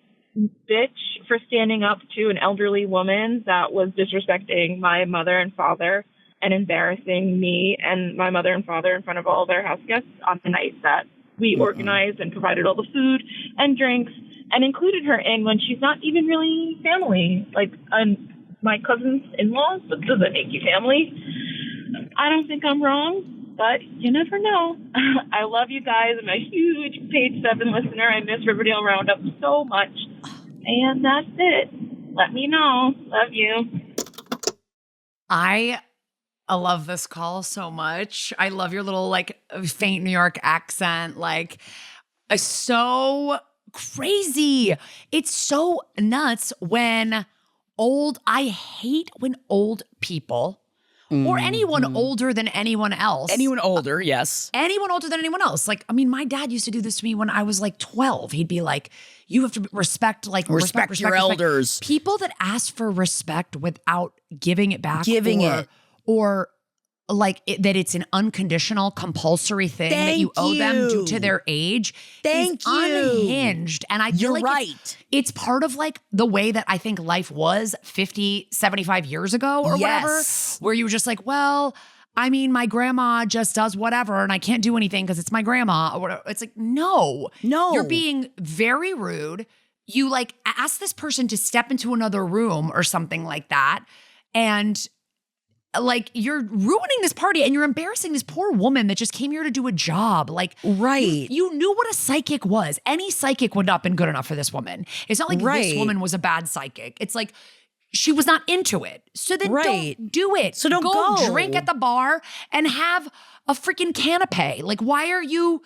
bitch for standing up to an elderly woman that was disrespecting my mother and father and embarrassing me and my mother and father in front of all their house guests on the night that we organized and provided all the food and drinks and included her in when she's not even really family, like my cousin's in-laws, but doesn't make you family. I don't think I'm wrong, but you never know. I love you guys. I'm a huge Page 7 listener. I miss Riverdale Roundup so much. And that's it. Let me know. Love you. I love this call so much. I love your little like faint New York accent. Like, so crazy. It's so nuts when I hate when old people or anyone older than anyone else. Anyone older, yes. Anyone older than anyone else. Like, I mean, my dad used to do this to me when I was like 12. He'd be like, you have to respect your elders. People that ask for respect without giving it back. Or like that it's an unconditional, compulsory thing that you owe them due to their age. Is unhinged. And I feel like it's part of like the way that I think life was 50, 75 years ago or whatever, where you were just like, well, I mean, my grandma just does whatever and I can't do anything because it's my grandma or whatever. It's like, no. You're being very rude. You like ask this person to step into another room or something like that. And like you're ruining this party and you're embarrassing this poor woman that just came here to do a job. Like, you knew what a psychic was. Any psychic would not have been good enough for this woman. It's not like this woman was a bad psychic. It's like she was not into it. So then don't do it. So don't go drink at the bar and have a freaking canapé. Like, why are you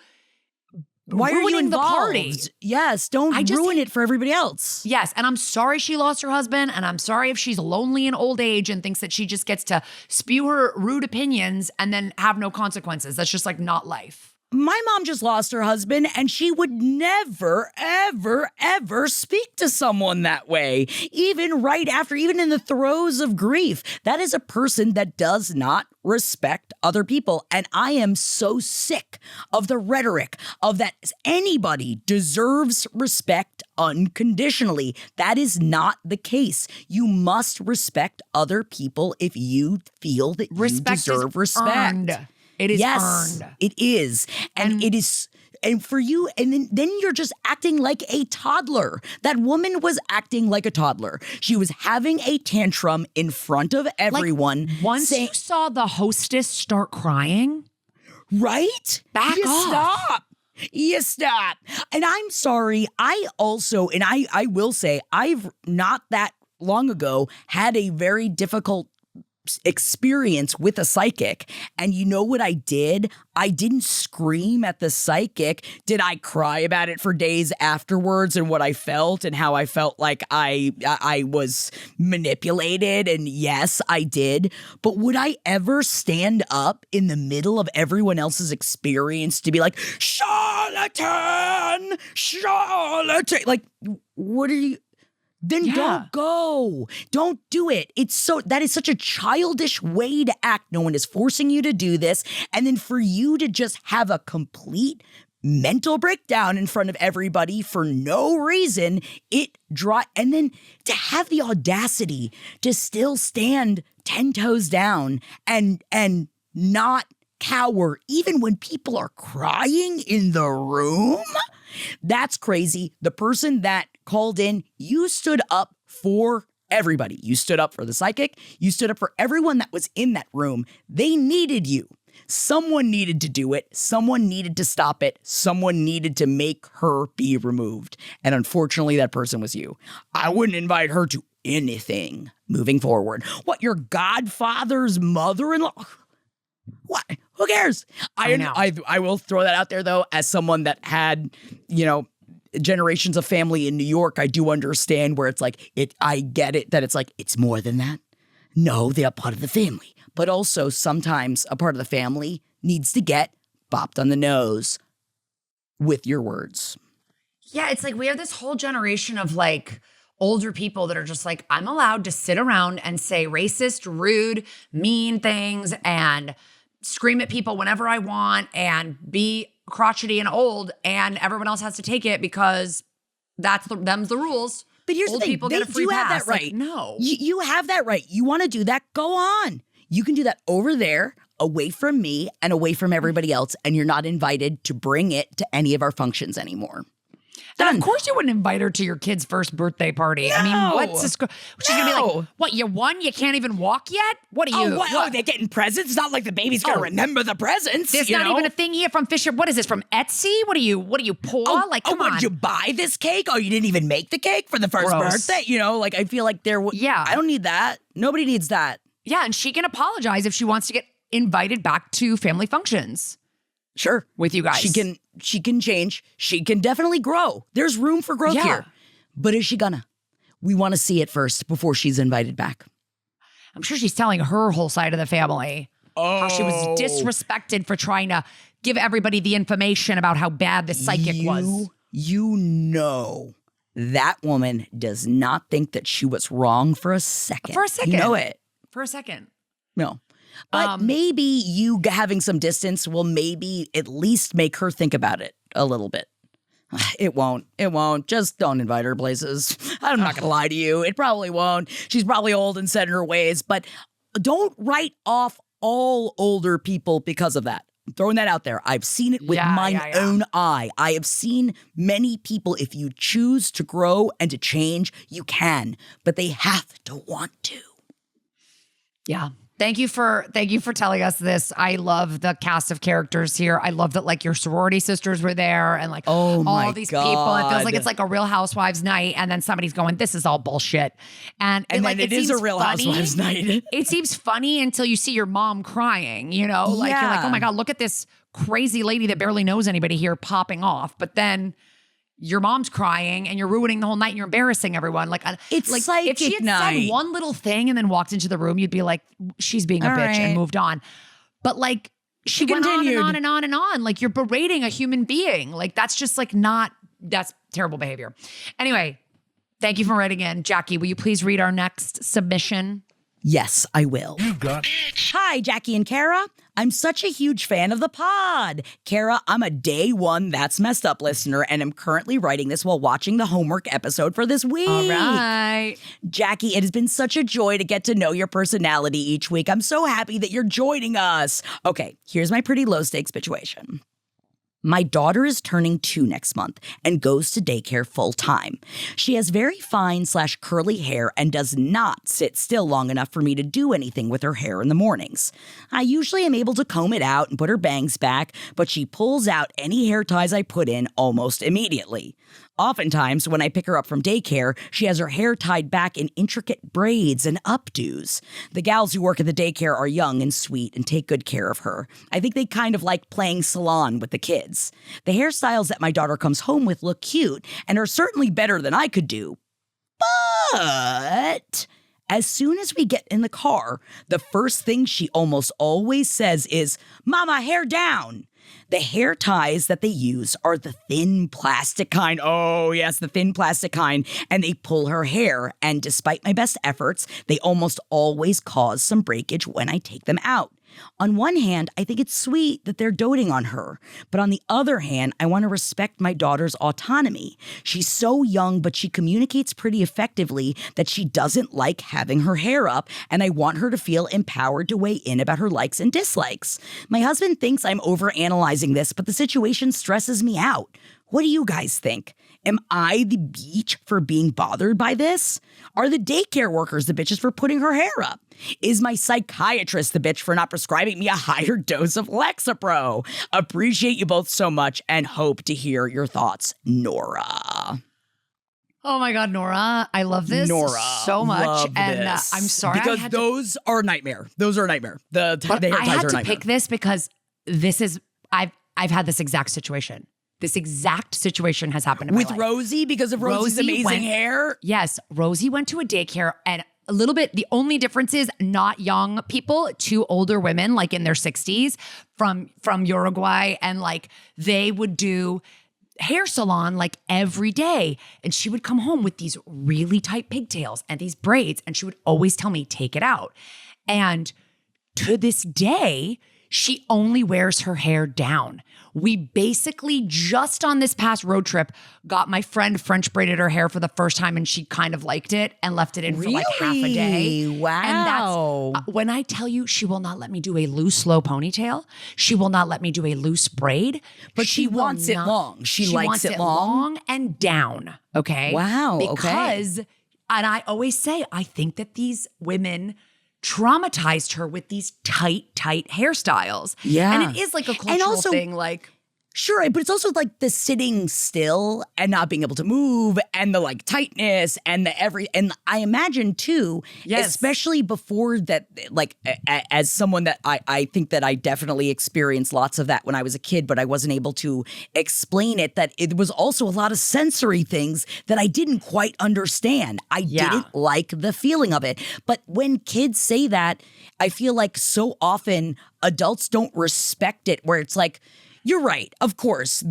ruining the party? Yes, don't ruin it for everybody else. Yes, and I'm sorry she lost her husband, and I'm sorry if she's lonely in old age and thinks that she just gets to spew her rude opinions and then have no consequences. That's just like not life. My mom just lost her husband, and she would never, ever, ever speak to someone that way, even in the throes of grief. That is a person that does not respect other people. And I am so sick of the rhetoric of that anybody deserves respect unconditionally. That is not the case. You must respect other people if you feel that you deserve respect. Earned. It is earned. It is. And it is. And for you, and then you're just acting like a toddler. That woman was acting like a toddler. She was having a tantrum in front of everyone. Like, once you saw the hostess start crying. Right? Back off. You stop. And I'm sorry. I will say, I've not that long ago had a very difficult experience with a psychic. And you know what I did? I didn't scream at the psychic. Did I cry about it for days afterwards and what I felt and how I felt like I was manipulated? And yes, I did. But would I ever stand up in the middle of everyone else's experience to be like, charlatan, charlatan? Like, what are you... Then don't go. Don't do it. That is such a childish way to act. No one is forcing you to do this. And then for you to just have a complete mental breakdown in front of everybody for no reason, and then to have the audacity to still stand 10 toes down and not cower even when people are crying in the room. That's crazy. The person that called in, you stood up for everybody. You stood up for the psychic. You stood up for everyone that was in that room. They needed you. Someone needed to do it. Someone needed to stop it. Someone needed to make her be removed. And unfortunately, that person was you. I wouldn't invite her to anything moving forward. What, your godfather's mother-in-law? What? Who cares? I will throw that out there, though, as someone that had, generations of family in New York. I do understand where it's like, I get it, that it's like, it's more than that. No, they are part of the family. But also sometimes a part of the family needs to get bopped on the nose with your words. Yeah, it's like we have this whole generation of like older people that are just like, I'm allowed to sit around and say racist, rude, mean things and scream at people whenever I want and be crotchety and old, and everyone else has to take it because them's the rules. But here's Old the thing, people they get a free do have pass. that right. Like, no. You have that right. You want to do that? Go on. You can do that over there, away from me and away from everybody else, and you're not invited to bring it to any of our functions anymore. And of course you wouldn't invite her to your kid's first birthday party. No. I mean, what's this? She's going to be like, what, you won? You can't even walk yet? What are you? Oh, they're getting presents? It's not like the baby's going to remember the presents. There's not even a thing here from Fisher. What is this, from Etsy? What are you poor? Come on. Did you buy this cake? Oh, you didn't even make the cake for the first birthday? Like, I feel like I don't need that. Nobody needs that. Yeah, and she can apologize if she wants to get invited back to family functions. Sure. With you guys. She can change. She can definitely grow. There's room for growth here. But is she gonna? We want to see it first before she's invited back. I'm sure she's telling her whole side of the family how she was disrespected for trying to give everybody the information about how bad the psychic was. You know that woman does not think that she was wrong for a second. For a second. You know it. For a second. No. But maybe you having some distance will maybe at least make her think about it a little bit. It won't. It won't. Just don't invite her places. I'm not going to lie to you. It probably won't. She's probably old and set in her ways, but don't write off all older people because of that. I'm throwing that out there. I've seen it with my own eye. I have seen many people, if you choose to grow and to change, you can, but they have to want to. Yeah. Thank you for telling us this. I love the cast of characters here. I love that like your sorority sisters were there and like all these people. It feels like it's like a Real Housewives night, and then somebody's going, "This is all bullshit," and it is a Real Housewives night. It seems funny until you see your mom crying. You're like, oh my god, look at this crazy lady that barely knows anybody here popping off, but then your mom's crying and you're ruining the whole night and you're embarrassing everyone. Like, it's like if she had said one little thing and then walked into the room, you'd be like, she's being a bitch and moved on. But like, she went on and on and on and on. Like, you're berating a human being. Like, that's just like that's terrible behavior. Anyway, thank you for writing in. Jackie, will you please read our next submission? Yes, I will. Hi, Jackie and Kara. I'm such a huge fan of the pod. Kara, I'm a day one That's Messed Up listener, and I'm currently writing this while watching the homework episode for this week. All right. Jackie, it has been such a joy to get to know your personality each week. I'm so happy that you're joining us. Okay, here's my pretty low-stakes situation. My daughter is turning 2 next month and goes to daycare full time. She has very fine/curly hair and does not sit still long enough for me to do anything with her hair in the mornings. I usually am able to comb it out and put her bangs back, but she pulls out any hair ties I put in almost immediately. Oftentimes, when I pick her up from daycare, she has her hair tied back in intricate braids and updos. The gals who work at the daycare are young and sweet and take good care of her. I think they kind of like playing salon with the kids. The hairstyles that my daughter comes home with look cute and are certainly better than I could do. But as soon as we get in the car, the first thing she almost always says is, "Mama, hair down." The hair ties that they use are the thin plastic kind. Oh, yes, the thin plastic kind. And they pull her hair. And despite my best efforts, they almost always cause some breakage when I take them out. On one hand, I think it's sweet that they're doting on her. But on the other hand, I want to respect my daughter's autonomy. She's so young, but she communicates pretty effectively that she doesn't like having her hair up, and I want her to feel empowered to weigh in about her likes and dislikes. My husband thinks I'm overanalyzing this, but the situation stresses me out. What do you guys think? Am I the bitch for being bothered by this? Are the daycare workers the bitches for putting her hair up? Is my psychiatrist the bitch for not prescribing me a higher dose of Lexapro? Appreciate you both so much and hope to hear your thoughts, Nora. Oh my God, Nora. I love this so much. Love and this. I'm sorry. Because those are a nightmare. Those are a nightmare. The hair ties are a nightmare. I had to pick this because this is, I've had this exact situation. This exact situation has happened in my life. With Rosie, because of Rosie's amazing hair? Yes. Rosie went to a daycare, and a little bit, the only difference is not young people, 2 older women, like in their 60s from Uruguay. And like they would do hair salon like every day. And she would come home with these really tight pigtails and these braids. And she would always tell me, take it out. And to this day, she only wears her hair down. We basically just on this past road trip got my friend French braided her hair for the first time, and she kind of liked it and left it in for like half a day. Wow. And that's when I tell you, she will not let me do a loose, low ponytail. She will not let me do a loose braid. But she wants it long. She likes wants it long and down. Okay. Wow. Because, and I always say, I think that these women traumatized her with these tight hairstyles. Yeah. And it is like a cultural thing, like. Sure, but it's also like the sitting still and not being able to move and the like tightness and and I imagine too, especially before that, like as someone that I think that I definitely experienced lots of that when I was a kid, but I wasn't able to explain it, that it was also a lot of sensory things that I didn't quite understand. I didn't like the feeling of it. But when kids say that, I feel like so often adults don't respect it, where it's like, you're right. Of course,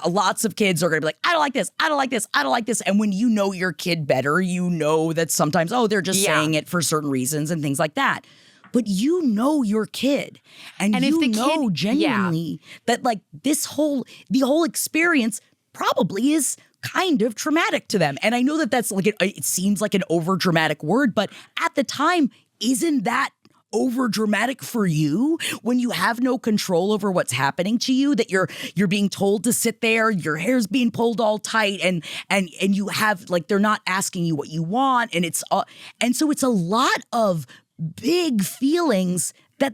lots of kids are going to be like, I don't like this. I don't like this. I don't like this. And when you know your kid better, you know that sometimes, they're just saying it for certain reasons and things like that. But you know your kid. And you know genuinely that like the whole experience probably is kind of traumatic to them. And I know that that's like, it seems like an over dramatic word, but at the time, isn't that over dramatic for you when you have no control over what's happening to you, that you're being told to sit there, your hair's being pulled all tight, and you have like, they're not asking you what you want, and so it's a lot of big feelings that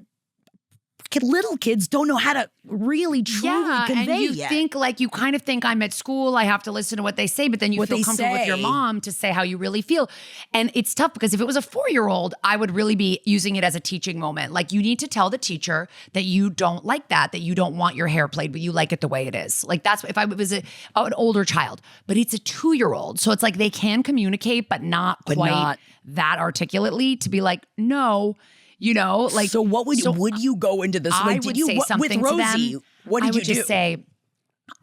little kids don't know how to really truly convey. And you think like, you kind of think I'm at school, I have to listen to what they say, but then you feel comfortable with your mom to say how you really feel. And it's tough because if it was a 4-year-old, I would really be using it as a teaching moment. Like, you need to tell the teacher that you don't like that you don't want your hair played, but you like it the way it is. Like, that's if I was an older child, but it's a 2-year-old. So it's like they can communicate, but not quite that articulately to be like, no. You know, like, so what would you go into this? I would say something with Rosie, to them. what did you do? I would just say,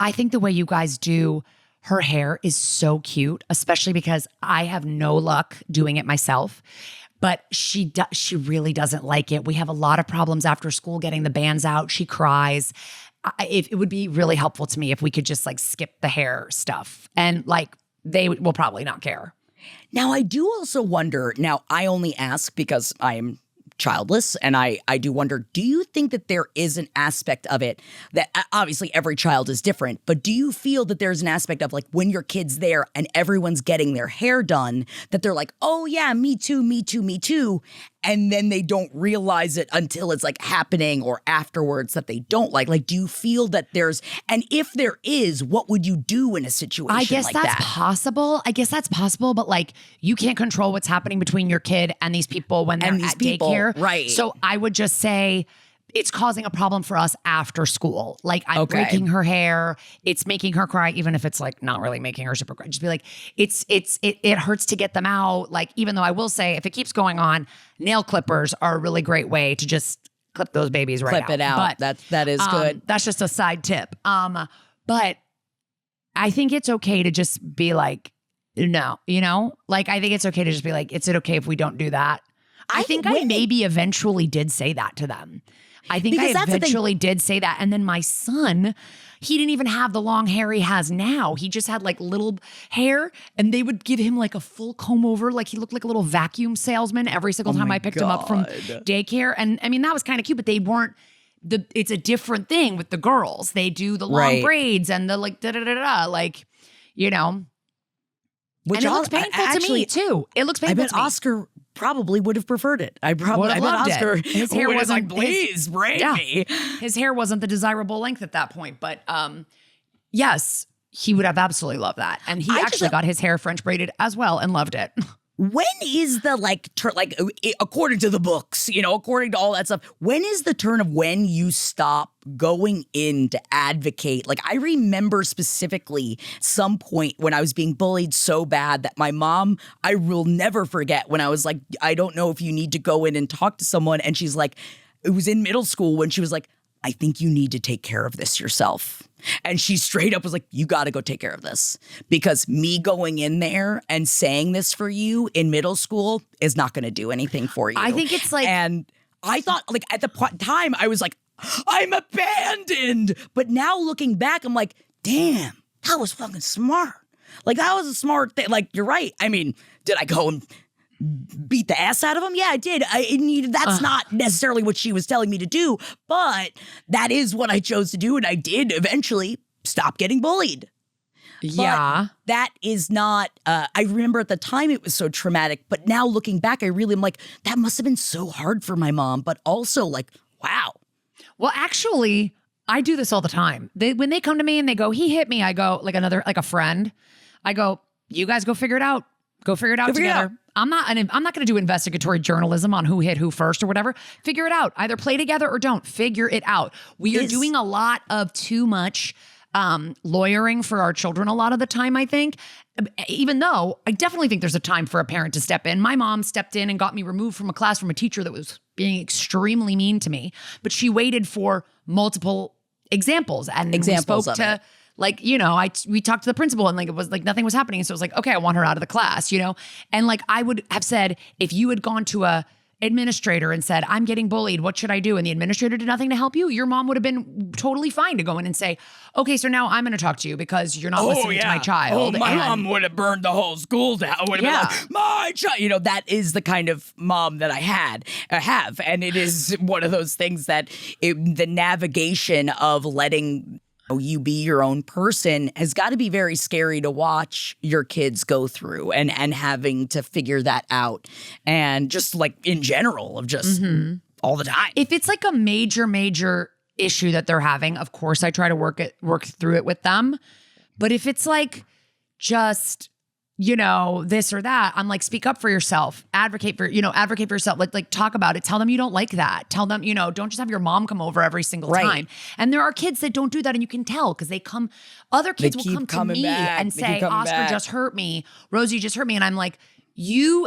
I think the way you guys do her hair is so cute, especially because I have no luck doing it myself. But she really doesn't like it. We have a lot of problems after school getting the bands out. She cries. It would be really helpful to me if we could just like skip the hair stuff, and like they will probably not care. Now, I do also wonder. Now, I only ask because I am childless, and I do wonder, do you think that there is an aspect of it that obviously every child is different, but do you feel that there's an aspect of like when your kid's there and everyone's getting their hair done, that they're like, oh yeah, me too, me too, me too, and then they don't realize it until it's like happening or afterwards that they don't like? Like, do you feel that and if there is, what would you do in a situation like that? I guess that's possible, but like, you can't control what's happening between your kid and these people when they're at daycare. Right. So I would just say, it's causing a problem for us after school. Like, I'm breaking her hair. It's making her cry, even if it's like not really making her super cry. Just be like, it hurts to get them out. Like, even though I will say, if it keeps going on, nail clippers are a really great way to just clip those babies right out. Clip it out. But, that is good. That's just a side tip. But I think it's okay to just be like, no, you know? Like, I think it's okay to just be like, is it okay if we don't do that? I think I maybe eventually did say that to them. I think I eventually did say that. And then my son, he didn't even have the long hair he has now. He just had like little hair, and they would give him like a full comb over. Like, he looked like a little vacuum salesman every single time I picked him up from daycare. And I mean, that was kind of cute, but they weren't it's a different thing with the girls. They do the long braids and the like, da-da-da-da, like, you know. Which and it looks painful to me too. It looks painful to me. Oscar probably would have preferred it. I bet Oscar, his hair wasn't like, please braid me. His hair wasn't the desirable length at that point, but yes, he would have absolutely loved that. And he actually got his hair French braided as well and loved it. When is the according to the books, you know, according to all that stuff, when is the turn of when you stop going in to advocate? Like, I remember specifically some point when I was being bullied so bad that my mom, I will never forget, when I was like, I don't know if you need to go in and talk to someone. And she's like, it was in middle school when she was like, I think you need to take care of this yourself. And she straight up was like, you got to go take care of this, because me going in there and saying this for you in middle school is not going to do anything for you. I think it's like, and I thought, like, at the time I was like, I'm abandoned. But now looking back, I'm like, damn, that was fucking smart. Like, that was a smart thing. Like, you're right. I mean, did I go and beat the ass out of him? Yeah, I did. That's not necessarily what she was telling me to do, but that is what I chose to do. And I did eventually stop getting bullied. yeah. But that is not, I remember at the time it was so traumatic, but now looking back, I really am like, that must have been so hard for my mom, but also like, wow. Well, actually, I do this all the time. When they come to me and they go, he hit me, I go, like a friend, I go, you guys go figure it out. Go figure it out together. I'm not going to do investigatory journalism on who hit who first or whatever. Figure it out. Either play together or don't. Figure it out. We are doing a lot of too much lawyering for our children a lot of the time, I think. Even though I definitely think there's a time for a parent to step in. My mom stepped in and got me removed from a class from a teacher that was being extremely mean to me. But she waited for multiple examples. And we spoke to, like, you know, we talked to the principal and like, it was like nothing was happening. So it was like, okay, I want her out of the class, you know? And like, I would have said, if you had gone to a administrator and said, I'm getting bullied, what should I do? And the administrator did nothing to help you, your mom would have been totally fine to go in and say, okay, so now I'm going to talk to you because you're not listening to my child. Oh, my mom would have burned the whole school down. Would have been like, my child. You know, that is the kind of mom that I have. And it is one of those things that the navigation of letting you be your own person has got to be very scary to watch your kids go through and having to figure that out. And just like in general of just all the time. If it's like a major issue that they're having, of course I try to work through it with them. But if it's like just, you know, this or that, I'm like, speak up for yourself, advocate for yourself, like talk about it. Tell them you don't like that. Tell them, you know, don't just have your mom come over every single time. And there are kids that don't do that. And you can tell because other kids will come to me and say, Oscar just hurt me. Rosie just hurt me. And I'm like, the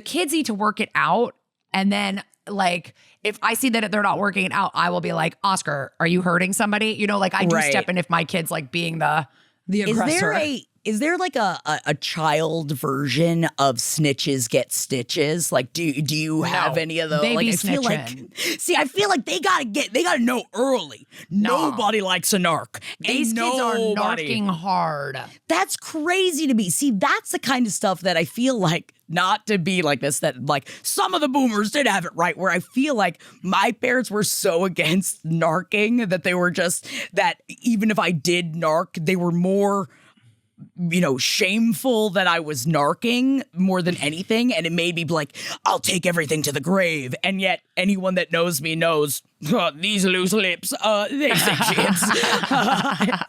kids need to work it out. And then like, if I see that they're not working it out, I will be like, Oscar, are you hurting somebody? You know, like I do step in if my kid's like being the aggressor. Is there like a child version of snitches get stitches? Like, do you have any of those? They like, be I feel like they gotta know early. No. Nobody likes a narc. These kids are narking hard. That's crazy to me. See, that's the kind of stuff that I feel like, not to be like this, that like some of the boomers did have it right, where I feel like my parents were so against narking that they were just, that even if I did narc, they were more, you know, shameful that I was narking more than anything. And it made me be like, I'll take everything to the grave. And yet anyone that knows me knows these loose lips, they say chips.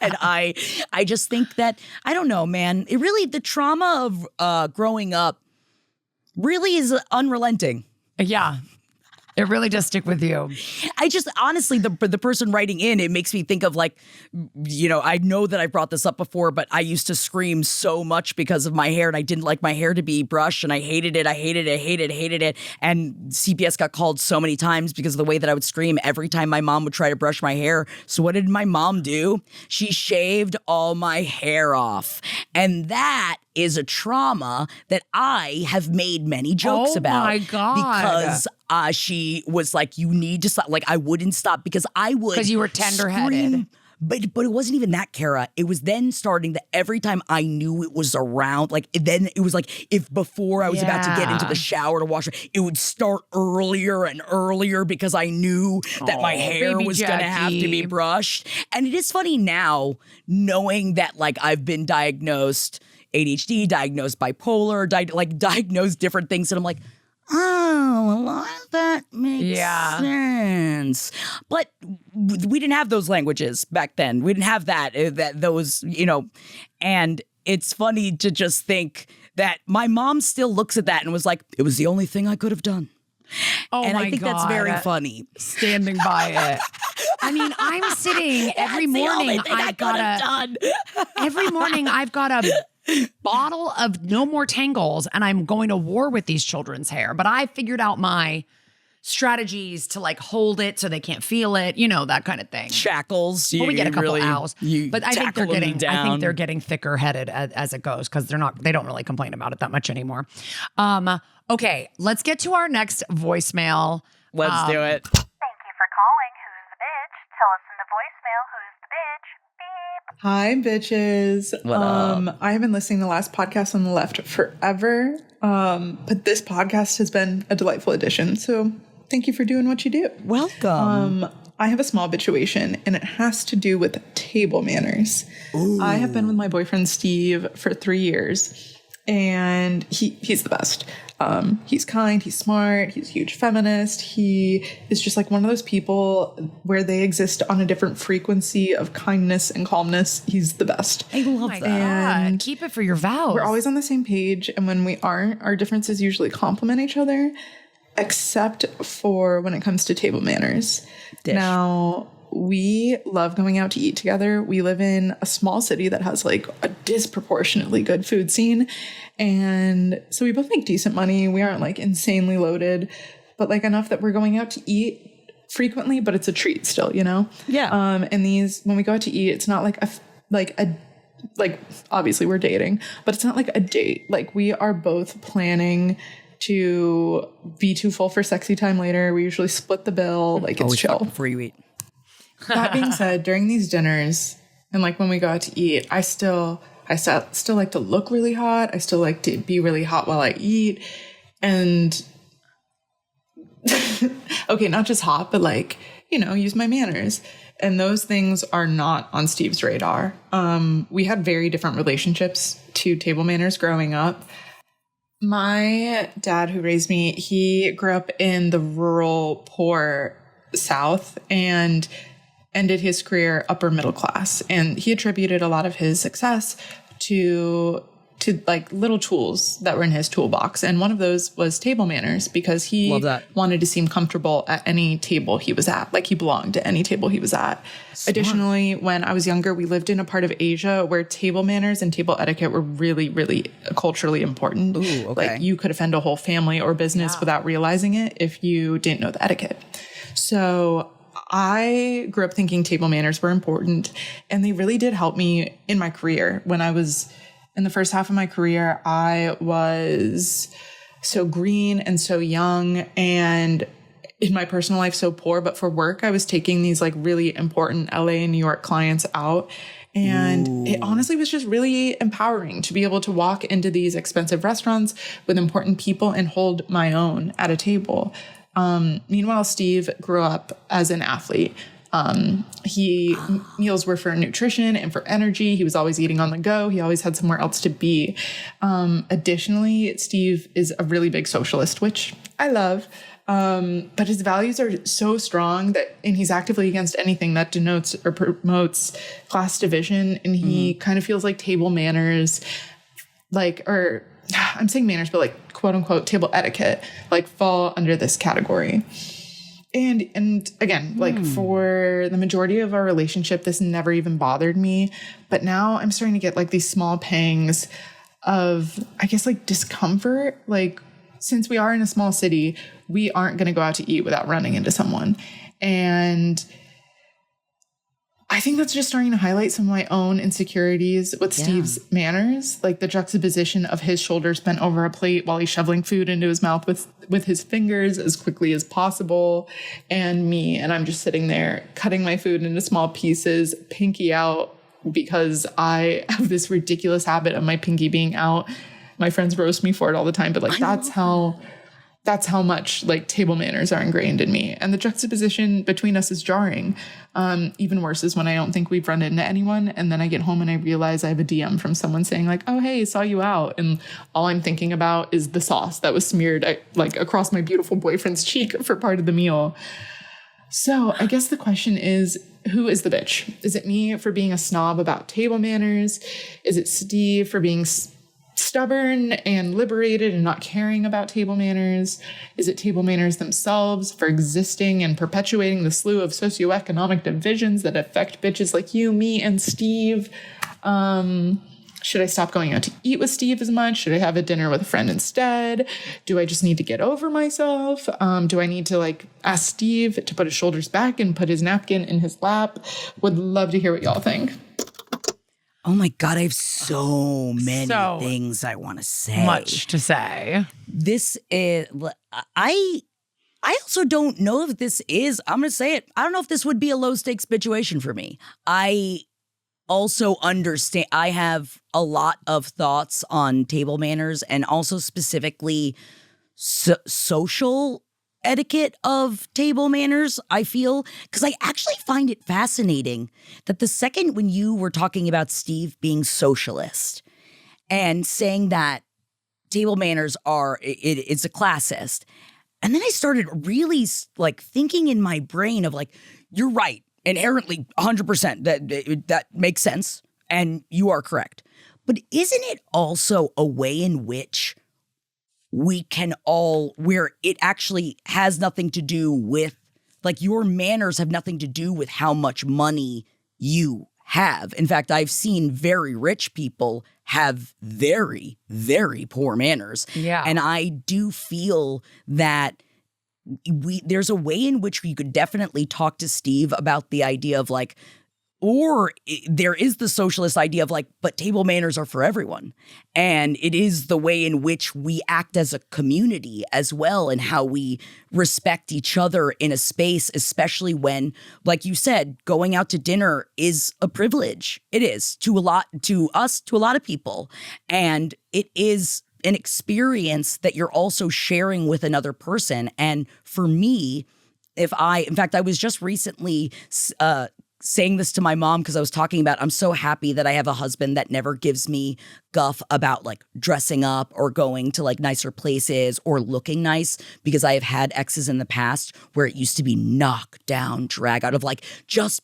And I just think that, I don't know, man, it really, the trauma of growing up really is unrelenting. Yeah. It really does stick with you. I just, honestly, the person writing in, it makes me think of like, you know, I know that I brought this up before, but I used to scream so much because of my hair, and I didn't like my hair to be brushed, and I hated it. And CPS got called so many times because of the way that I would scream every time my mom would try to brush my hair. So what did my mom do? She shaved all my hair off. And that is a trauma that I have made many jokes about. Oh my God. Because she was like, you need to stop. Like, I wouldn't stop because I would. Because you were tender-headed. But it wasn't even that, Kara. It was then starting that every time I knew it was around, like then it was like if before I was about to get into the shower to wash it would start earlier and earlier because I knew that my hair was going to have to be brushed. And it is funny now knowing that like I've been diagnosed ADHD, diagnosed bipolar, diagnosed different things. And I'm like, oh, a lot of that makes sense. But we didn't have those languages back then. We didn't have those, you know, and it's funny to just think that my mom still looks at that and was like, it was the only thing I could have done. Oh, and my I think God. that's very funny. Standing by it. I mean, I'm sitting every morning. Every morning I've got a bottle of No More Tangles, and I'm going to war with these children's hair. But I figured out my strategies to like hold it so they can't feel it, that kind of thing. Shackles. Well, we get a couple really, owls, but I think down. they're getting thicker headed as it goes because they don't really complain about it that much anymore. Okay, let's get to our next voicemail. Let's do it. Thank you for calling Who's the Bitch? Tell us in the voicemail who's the bitch. Beep. Hi, bitches. What up? I have been listening to the last podcast on the left forever, but this podcast has been a delightful addition. So thank you for doing what you do. Welcome. I have a small bitchuation, and it has to do with table manners. Ooh. I have been with my boyfriend Steve for 3 years, and he's the best. He's kind, he's smart, he's a huge feminist. He is just like one of those people where they exist on a different frequency of kindness and calmness. He's the best. I love My that. And God, keep it for your vows. we're always on the same page, and when we aren't, our differences usually complement each other, except for when it comes to table manners. Dish. Now, we love going out to eat together. We live in a small city that has like a disproportionately good food scene. And so we both make decent money. We aren't like insanely loaded, but like enough that we're going out to eat frequently, but it's a treat still, Yeah. And when we go out to eat, it's not like obviously we're dating, but it's not like a date. Like we are both planning to be too full for sexy time later. We usually split the bill. Like it's Always chill. fuck before you eat. That being said, during these dinners and like when we go out to eat, I still like to look really hot. I still like to be really hot while I eat. And okay, not just hot, but like, use my manners. And those things are not on Steve's radar. We had very different relationships to table manners growing up. My dad, who raised me, he grew up in the rural, poor South and ended his career upper middle class. And he attributed a lot of his success to like little tools that were in his toolbox. And one of those was table manners, because he wanted to seem comfortable at any table he was at. Like he belonged to any table he was at. Smart. Additionally, when I was younger, we lived in a part of Asia where table manners and table etiquette were really, really culturally important. Ooh, okay. Like you could offend a whole family or business without realizing it if you didn't know the etiquette. So I grew up thinking table manners were important, and they really did help me in my career. When I was in the first half of my career, I was so green and so young, and in my personal life so poor, but for work, I was taking these like really important LA and New York clients out. And it honestly was just really empowering to be able to walk into these expensive restaurants with important people and hold my own at a table. Meanwhile, Steve grew up as an athlete. Meals were for nutrition and for energy. He was always eating on the go. He always had somewhere else to be. Additionally, Steve is a really big socialist, which I love. But his values are so strong and he's actively against anything that denotes or promotes class division. And he kind of feels like table manners, I'm saying manners, but like quote unquote table etiquette, like fall under this category. And again, like for the majority of our relationship, this never even bothered me. But now I'm starting to get like these small pangs of, I guess, like discomfort. Like since we are in a small city, we aren't going to go out to eat without running into someone. And I think that's just starting to highlight some of my own insecurities with Steve's manners, like the juxtaposition of his shoulders bent over a plate while he's shoveling food into his mouth with his fingers as quickly as possible, and me. And I'm just sitting there cutting my food into small pieces, pinky out, because I have this ridiculous habit of my pinky being out. My friends roast me for it all the time, but like that's how much like table manners are ingrained in me. And the juxtaposition between us is jarring. Even worse is when I don't think we've run into anyone, and then I get home and I realize I have a DM from someone saying like, oh, hey, saw you out. And all I'm thinking about is the sauce that was smeared across my beautiful boyfriend's cheek for part of the meal. So I guess the question is, who is the bitch? Is it me for being a snob about table manners? Is it Steve for being stubborn and liberated and not caring about table manners? Is it table manners themselves for existing and perpetuating the slew of socioeconomic divisions that affect bitches like you, me, and Steve? should I stop going out to eat with Steve as much? Should I have a dinner with a friend instead? Do I just need to get over myself? Do I need to like ask Steve to put his shoulders back and put his napkin in his lap? Would love to hear what y'all think. Oh my God, I have so many things I want to say. Much to say. This is, I also don't know if this is, I'm going to say it, I don't know if this would be a low stakes situation for me. I also understand, I have a lot of thoughts on table manners and also specifically social etiquette of table manners, I feel, because I actually find it fascinating that the second when you were talking about Steve being socialist and saying that table manners it's a classist, and then I started really like thinking in my brain of like, you're right, inherently 100% that makes sense and you are correct. But isn't it also a way in which we can all, where it actually has nothing to do with, like your manners have nothing to do with how much money you have. In fact, I've seen very rich people have very, very poor manners. Yeah. And I do feel that there's a way in which we could definitely talk to Steve about the idea of like, or there is the socialist idea of like, but table manners are for everyone. And it is the way in which we act as a community as well and how we respect each other in a space, especially when, like you said, going out to dinner is a privilege. It is to a lot of people. And it is an experience that you're also sharing with another person. And for me, in fact, I was just recently saying this to my mom because I was talking about, I'm so happy that I have a husband that never gives me guff about like dressing up or going to like nicer places or looking nice, because I have had exes in the past where it used to be knock down, drag out of like, just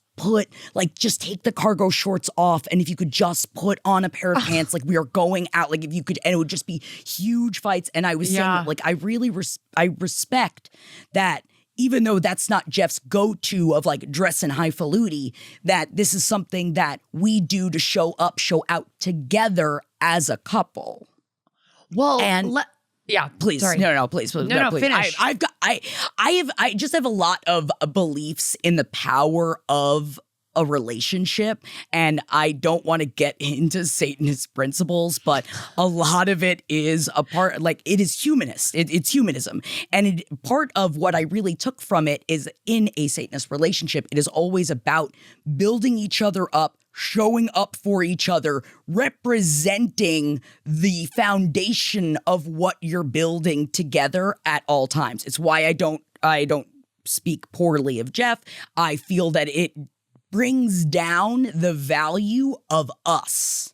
take the cargo shorts off. And if you could just put on a pair of pants, like we are going out, like if you could, and it would just be huge fights. And I was saying like, I really, I respect that. Even though that's not Jeff's go-to of like dressing highfalutin, that this is something that we do to show out together as a couple. Well, and yeah, please, sorry. No, please, no, please. finish. I just have a lot of beliefs in the power of a relationship, and I don't want to get into Satanist principles, but a lot of it is a part, like it is humanist. It's humanism. And part of what I really took from it is in a Satanist relationship, it is always about building each other up, showing up for each other, representing the foundation of what you're building together at all times. It's why I don't speak poorly of Jeff. I feel that it brings down the value of us.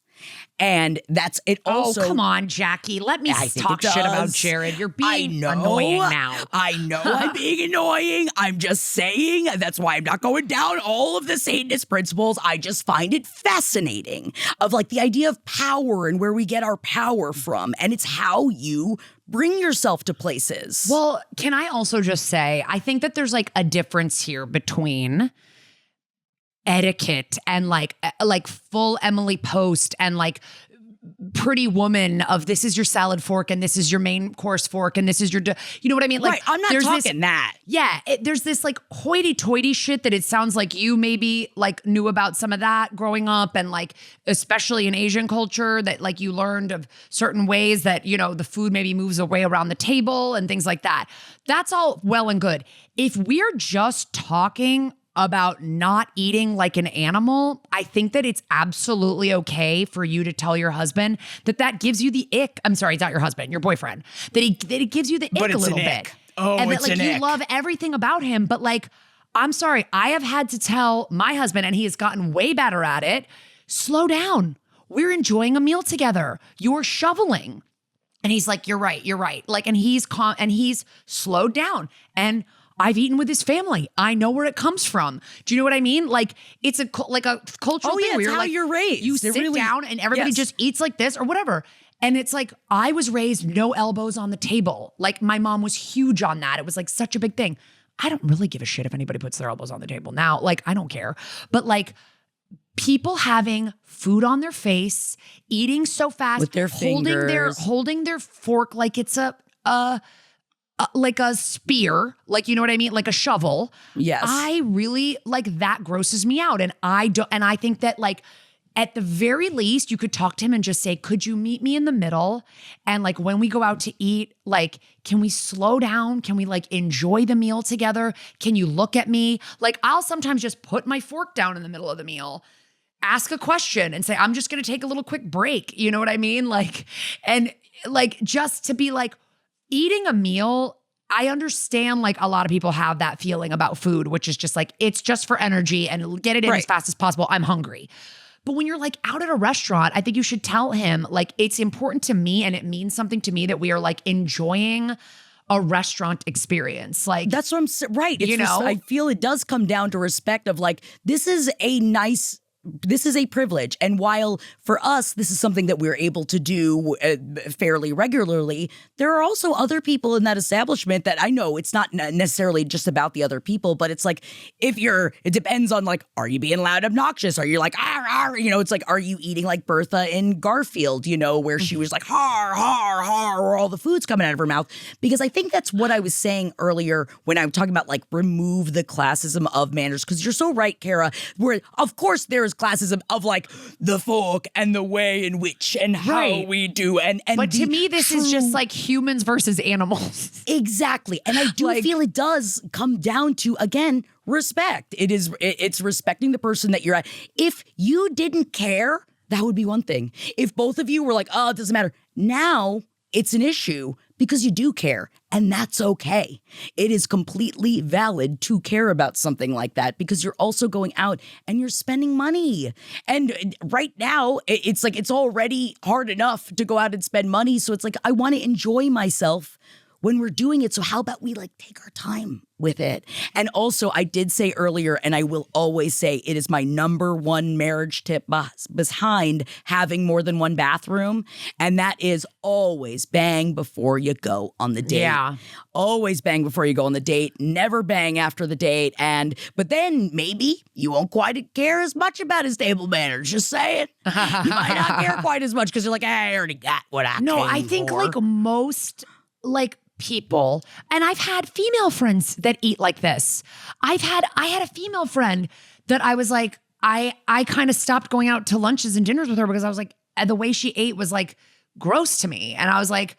And that's it also. Oh, come on, Jackie. Let me talk shit about Jared. You're being annoying now. I know I'm being annoying. I'm just saying that's why I'm not going down all of the Satanist principles. I just find it fascinating of like the idea of power and where we get our power from. And it's how you bring yourself to places. Well, can I also just say, I think that there's like a difference here between etiquette and like full Emily Post and like Pretty Woman of this is your salad fork and this is your main course fork and this is your, you know what I mean? Like, right, I'm not talking that. Yeah, there's this like hoity-toity shit that it sounds like you maybe like knew about some of that growing up, and like especially in Asian culture that like you learned of certain ways that, you know, the food maybe moves away around the table and things like that. That's all well and good. If we're just talking about not eating like an animal, I think that it's absolutely okay for you to tell your husband that gives you the ick. I'm sorry, it's not your husband, your boyfriend. That it gives you the ick a little bit. Oh, and that it's like an you ick. love everything about him, but like, I'm sorry, I have had to tell my husband, and he has gotten way better at it, slow down. We're enjoying a meal together. You're shoveling. And he's like, you're right. Like, and he's calm and he's slowed down. And I've eaten with his family. I know where it comes from. Do you know what I mean? Like it's a cultural thing where it's how you're raised. You sit down and everybody just eats like this or whatever. And it's like, I was raised no elbows on the table. Like my mom was huge on that. It was like such a big thing. I don't really give a shit if anybody puts their elbows on the table now. Like, I don't care. But like people having food on their face, eating so fast, with their fingers, holding their fork like it's like a spear, like, you know what I mean? Like a shovel. Yes. I really, like, that grosses me out. And I think that, like, at the very least, you could talk to him and just say, could you meet me in the middle? And like, when we go out to eat, like, can we slow down? Can we like enjoy the meal together? Can you look at me? Like, I'll sometimes just put my fork down in the middle of the meal, ask a question and say, I'm just going to take a little quick break. You know what I mean? Like, and like, just to be like, eating a meal, I understand like a lot of people have that feeling about food, which is just like, it's just for energy and get it in as fast as possible. I'm hungry. But when you're like out at a restaurant, I think you should tell him like, it's important to me and it means something to me that we are like enjoying a restaurant experience. Like, that's what I'm right. It's you know, I feel it does come down to respect of like, this is a privilege. And while for us, this is something that we're able to do fairly regularly, there are also other people in that establishment that I know it's not necessarily just about the other people, but it's like, it depends on like, are you being loud, obnoxious? Are you like, ar, ar? You know, it's like, are you eating like Bertha in Garfield, you know, where she was like, har, har, har, or all the food's coming out of her mouth? Because I think that's what I was saying earlier when I'm talking about like, remove the classism of manners. Because you're so right, Kara, where of course there's classism of like the fork and the way in which and how we do and but to me this is just like humans versus animals. Exactly. And I do like, feel it does come down to, again, respect. It's respecting the person that you're at. If you didn't care, that would be one thing. If both of you were like, oh, it doesn't matter. Now it's an issue because you do care, and that's okay. It is completely valid to care about something like that because you're also going out and you're spending money. And right now, it's like it's already hard enough to go out and spend money. So it's like, I want to enjoy myself when we're doing it. So how about we like take our time with it? And also, I did say earlier, and I will always say, it is my number one marriage tip behind having more than one bathroom. And that is always bang before you go on the date. Yeah. Always bang before you go on the date. Never bang after the date. But then maybe you won't quite care as much about his table manners. Just saying. You might not care quite as much because you're like, hey, I already got what I No, came I think for. like most like people, and I've had female friends that eat like this. I had a female friend that I was like, I kind of stopped going out to lunches and dinners with her because I was like, the way she ate was like gross to me. And I was like,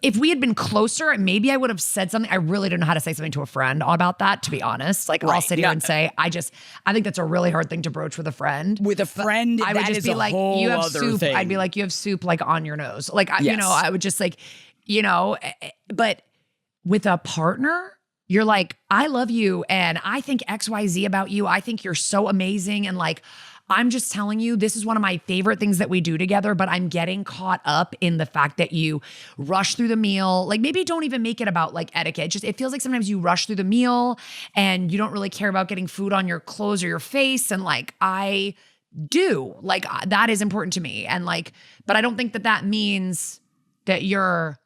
if we had been closer, maybe I would have said something. I really don't know how to say something to a friend about that, to be honest. Like, I'll sit here and say, I think that's a really hard thing to broach with a friend. With a friend, I would just be like, you have soup. Thing. I'd be like, you have soup like on your nose. Like, you know, I would just like, you know, but with a partner, you're like, I love you and I think XYZ about you. I think you're so amazing. And like, I'm just telling you, this is one of my favorite things that we do together, but I'm getting caught up in the fact that you rush through the meal. Like, maybe don't even make it about like etiquette. Just, it feels like sometimes you rush through the meal and you don't really care about getting food on your clothes or your face. And like, I do, like, that is important to me. And like, but I don't think that means that you're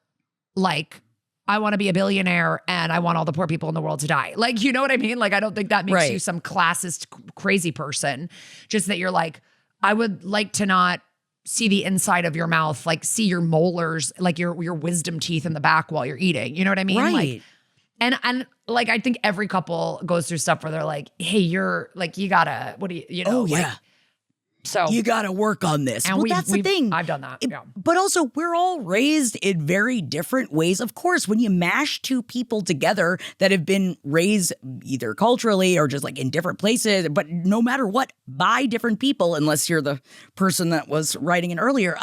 like, I want to be a billionaire and I want all the poor people in the world to die. Like, you know what I mean? Like, I don't think that makes you some classist, crazy person. Just that you're like, I would like to not see the inside of your mouth, like see your molars, like your wisdom teeth in the back while you're eating. You know what I mean? Right. Like, and like, I think every couple goes through stuff where they're like, hey, you're like, you gotta, what do you know? Oh, yeah. Like, so you got to work on this. And well, that's the thing. I've done that. Yeah. But also, we're all raised in very different ways. Of course, when you mash two people together that have been raised either culturally or just like in different places, but no matter what, by different people, unless you're the person that was writing it earlier,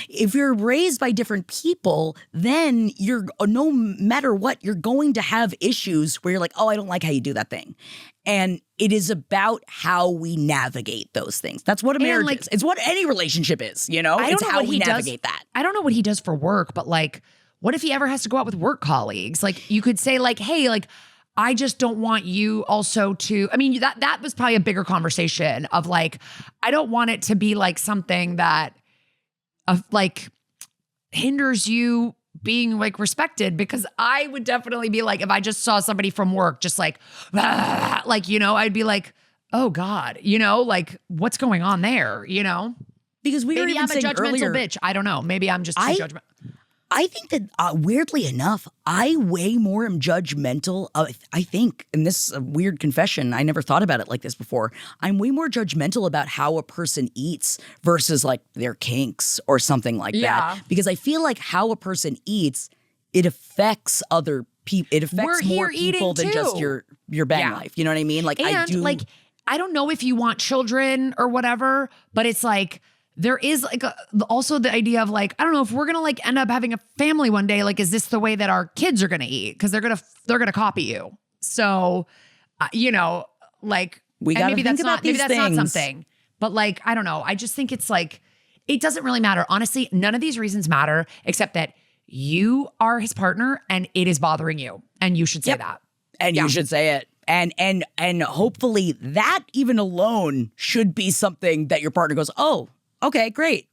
if you're raised by different people, then you're, no matter what, you're going to have issues where you're like, oh, I don't like how you do that thing. And it is about how we navigate those things. That's what a marriage is. It's what any relationship is, you know? It's how we navigate that. I don't know what he does for work, but like, what if he ever has to go out with work colleagues? Like, you could say like, hey, like, I just don't want you also to, I mean, that was probably a bigger conversation of like, I don't want it to be like something that like hinders you being like respected, because I would definitely be like, if I just saw somebody from work just like, you know, I'd be like, oh God, you know, like what's going on there, you know? Because we were Maybe even I'm a saying judgmental earlier, bitch. I don't know. Maybe I'm just too judgmental. I think that weirdly enough, I way more am judgmental. I think, and this is a weird confession, I never thought about it like this before. I'm way more judgmental about how a person eats versus like their kinks or something like that. Because I feel like how a person eats, it affects other people. It affects more people than just your bang life. You know what I mean? Like I don't know if you want children or whatever, but it's like, there is like also the idea of like, I don't know if we're going to like end up having a family one day, like, is this the way that our kids are going to eat? Cause they're going to copy you. So, you know, like maybe that's not something, but like, I don't know. I just think it's like, it doesn't really matter. Honestly, none of these reasons matter except that you are his partner and it is bothering you. And you should say that. And you should say it. And hopefully that even alone should be something that your partner goes, oh, okay, great.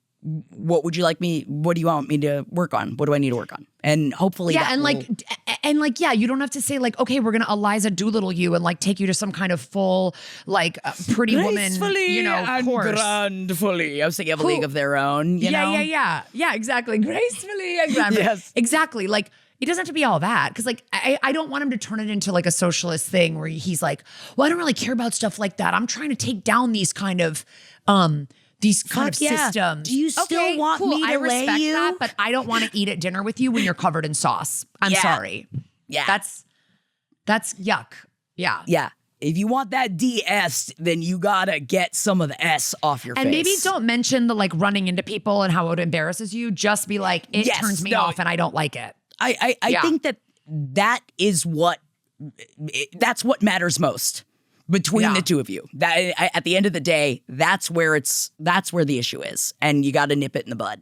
What would you like me? What do you want me to work on? What do I need to work on? And hopefully, yeah, you don't have to say like, okay, we're gonna Eliza Doolittle you and like take you to some kind of full like pretty woman, you know, and course. grandfully. I was thinking of a League of Their Own. You know? Yeah, exactly. Gracefully and grandfully. Yes, exactly. Like it doesn't have to be all that because like I don't want him to turn it into like a socialist thing where he's like, well, I don't really care about stuff like that. I'm trying to take down these kind of systems. Do you still want me to I respect lay you? that, but I don't want to eat at dinner with you when you're covered in sauce. I'm sorry. Yeah. That's yuck. Yeah. Yeah. If you want that DS, then you gotta get some of the S off your face. And maybe don't mention the like running into people and how it embarrasses you. Just be like, it turns me off and I don't like it. I think that's what matters most. Between the two of you, that at the end of the day, that's where the issue is, and you got to nip it in the bud.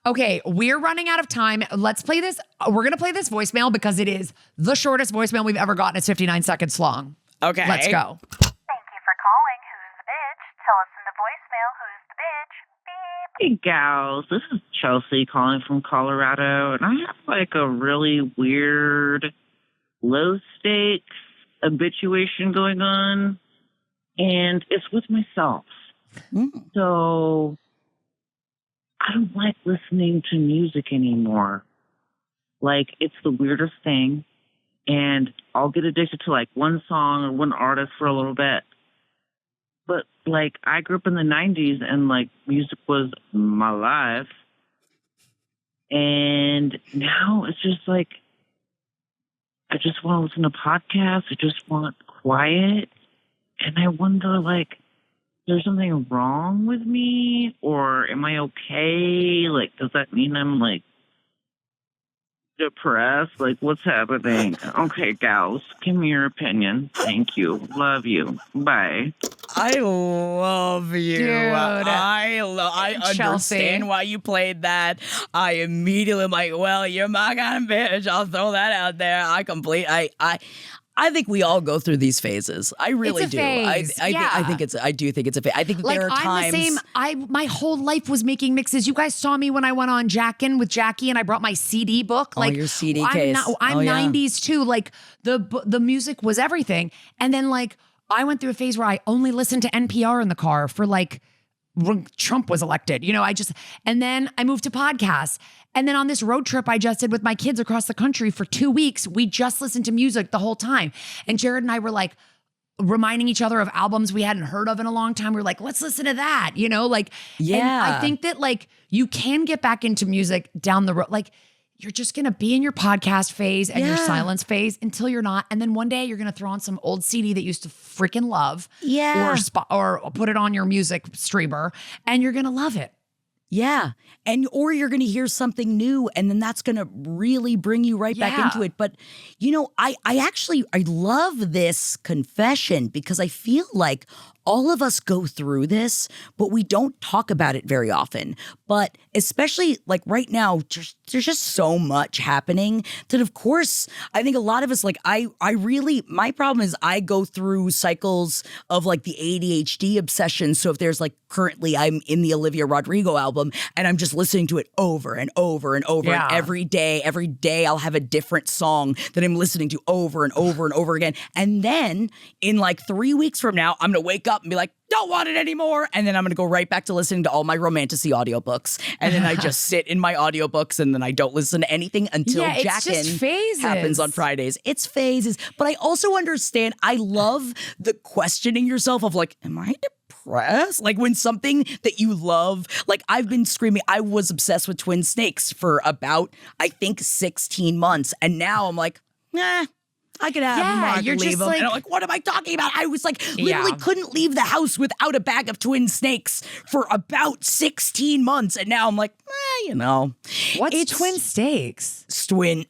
Okay, we're running out of time. Let's play this. We're gonna play this voicemail because it is the shortest voicemail we've ever gotten. It's 59 seconds long. Okay, let's go. Thank you for calling. Who's the bitch? Tell us in the voicemail who's the bitch. Beep. Hey, gals. This is Chelsea calling from Colorado, and I have like a really weird, low stakes habituation going on, and it's with myself. So I don't like listening to music anymore. Like, it's the weirdest thing, and I'll get addicted to like one song or one artist for a little bit. But like, I grew up in the 90s and like music was my life, and now it's just like I just want to listen to podcasts. I just want quiet. And I wonder, like, is there something wrong with me? Or am I okay? Like, does that mean I'm, like, depressed? Like, what's happening? Okay, gals, give me your opinion. Thank you. Love you. Bye. I love you. Dude. I understand why you played that. I immediately am like, well, you're my kind of bitch. I'll throw that out there. I think we all go through these phases. I really It's a do. phase. I do think it's a phase. I think that Like there are times. I'm the same. My whole life was making mixes. You guys saw me when I went on Jackin' with Jackie and I brought my CD book. Like your CD I'm case. I'm 90s too. Like the music was everything. And then like I went through a phase where I only listened to NPR in the car for like when Trump was elected. You know, and then I moved to podcasts. And then on this road trip I just did with my kids across the country for 2 weeks, we just listened to music the whole time. And Jared and I were like reminding each other of albums we hadn't heard of in a long time. We were like, let's listen to that, you know, like, and I think that like you can get back into music down the road. Like you're just going to be in your podcast phase and your silence phase until you're not. And then one day you're going to throw on some old CD that you used to freaking love or put it on your music streamer and you're going to love it. Yeah. Or you're going to hear something new and then that's going to really bring you right back into it. But, you know, I love this confession because I feel like all of us go through this, but we don't talk about it very often. But especially like right now, there's just so much happening that, of course, I think a lot of us, like I really, my problem is I go through cycles of like the ADHD obsession. So if there's like currently I'm in the Olivia Rodrigo album and I'm just listening to it over and over and over. Yeah. And every day I'll have a different song that I'm listening to over and over and over again. And then in like 3 weeks from now, I'm going to wake up and be like, don't want it anymore. And then I'm going to go right back to listening to all my romantasy audiobooks. And then I just sit in my audiobooks and then I don't listen to anything until Jackin' happens on Fridays. It's phases. But I also understand, I love the questioning yourself of like, am I depressed? Like when something that you love, like I've been screaming, I was obsessed with twin snakes for about, I think 16 months. And now I'm like, nah. I could have them. I could leave them. And I'm like, what am I talking about? I was like, literally couldn't leave the house without a bag of twin snakes for about 16 months. And now I'm like, you know. What's twin snakes? Twin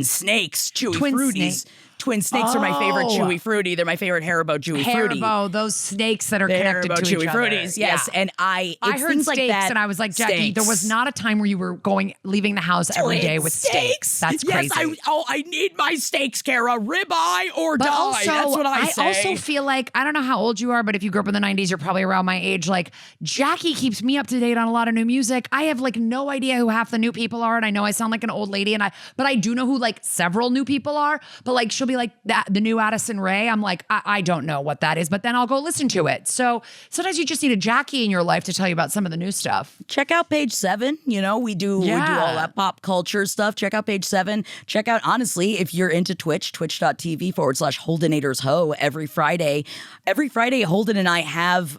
snakes, chewy fruities. Snake. Twin snakes are my favorite chewy fruity. They're my favorite Haribo chewy fruity. Haribo, those snakes that are connected to chewy each fruities, other. yes. Yeah. And I heard things steaks like that, and I was like, Jackie, there was not a time where you were leaving the house every day with steaks. That's crazy. Yes, I need my steaks, Kara. Ribeye or die. Also, that's what I say. I also feel like, I don't know how old you are, but if you grew up in the 90s, you're probably around my age. Like, Jackie keeps me up to date on a lot of new music. I have like no idea who half the new people are. And I know I sound like an old lady, but I do know who like several new people are. But like, she'll be like, the new Addison Rae. I'm like, I don't know what that is, but then I'll go listen to it. So sometimes you just need a Jackie in your life to tell you about some of the new stuff. Check out page 7. You know, we do all that pop culture stuff. Check out page 7. Check out, honestly, if you're into Twitch, twitch.tv/HoldenatorsHo every Friday. Every Friday, Holden and I have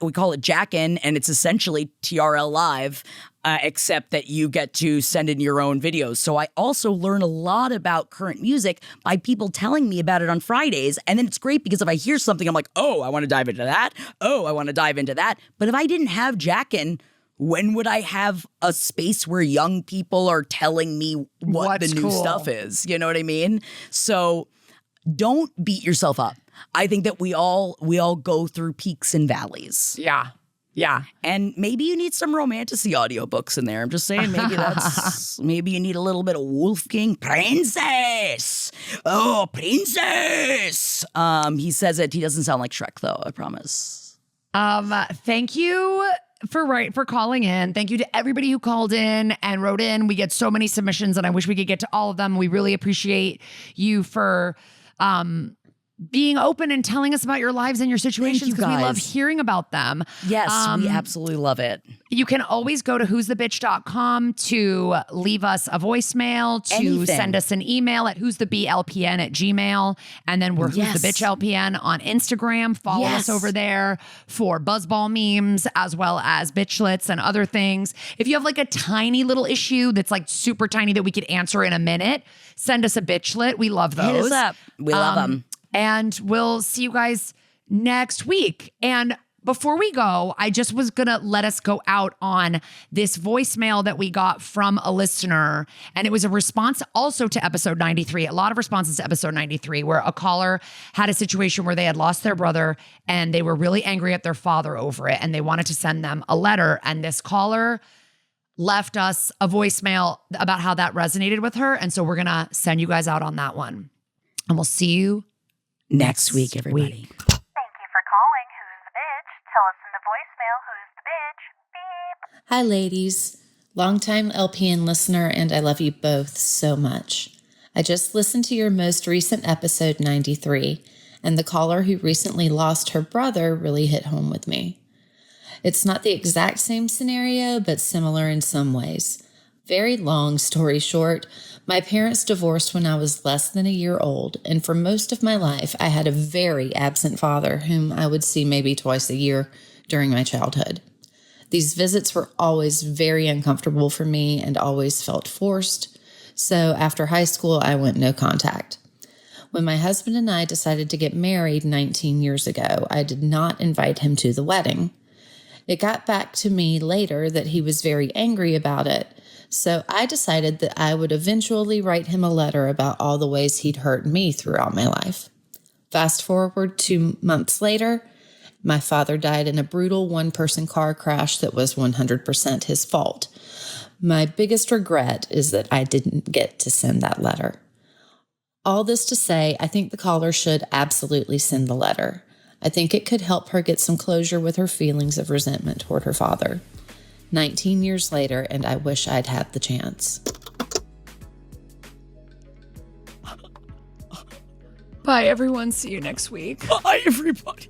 we call it Jackin', and it's essentially TRL Live, except that you get to send in your own videos. So I also learn a lot about current music by people telling me about it on Fridays. And then it's great because if I hear something, I'm like, oh, I want to dive into that. Oh, I want to dive into that. But if I didn't have Jackin', when would I have a space where young people are telling me what the new stuff is? You know what I mean? So don't beat yourself up. I think that we all go through peaks and valleys. Yeah. Yeah. And maybe you need some romantasy audiobooks in there. I'm just saying maybe you need a little bit of Wolfgang Princess. Oh, Princess. He says it. He doesn't sound like Shrek though, I promise. Thank you for calling in. Thank you to everybody who called in and wrote in. We get so many submissions and I wish we could get to all of them. We really appreciate you for being open and telling us about your lives and your situations because we love hearing about them. Yes, we absolutely love it. You can always go to who'sthebitch.com to leave us a voicemail, to send us an email at who'stheblpn@gmail.com. And then we're Who's the Bitch LPN on Instagram. Follow us over there for buzzball memes as well as bitchlets and other things. If you have like a tiny little issue that's like super tiny that we could answer in a minute, send us a bitchlet. We love those. Hit us up. We love them. And we'll see you guys next week. And before we go, I just was going to let us go out on this voicemail that we got from a listener. And it was a response also to episode 93, a lot of responses to episode 93, where a caller had a situation where they had lost their brother and they were really angry at their father over it. And they wanted to send them a letter. And this caller left us a voicemail about how that resonated with her. And so we're going to send you guys out on that one. And we'll see you next week, everybody. Thank you for calling Who's the Bitch. Tell us in the voicemail who's the bitch. Beep. Hi, ladies. Longtime LPN listener, and I love you both so much. I just listened to your most recent episode 93, and the caller who recently lost her brother really hit home with me. It's not the exact same scenario, but similar in some ways. Very long story short, my parents divorced when I was less than a year old, and for most of my life, I had a very absent father whom I would see maybe twice a year during my childhood. These visits were always very uncomfortable for me and always felt forced, so after high school, I went no contact. When my husband and I decided to get married 19 years ago, I did not invite him to the wedding. It got back to me later that he was very angry about it, so I decided that I would eventually write him a letter about all the ways he'd hurt me throughout my life. Fast forward 2 months later, My father died in a brutal one-person car crash that was 100% his fault. My biggest regret is that I didn't get to send that letter. All this to say, I think the caller should absolutely send the letter. I think it could help her get some closure with her feelings of resentment toward her father. 19 years later, and I wish I'd had the chance. Bye, everyone. See you next week. Bye, everybody.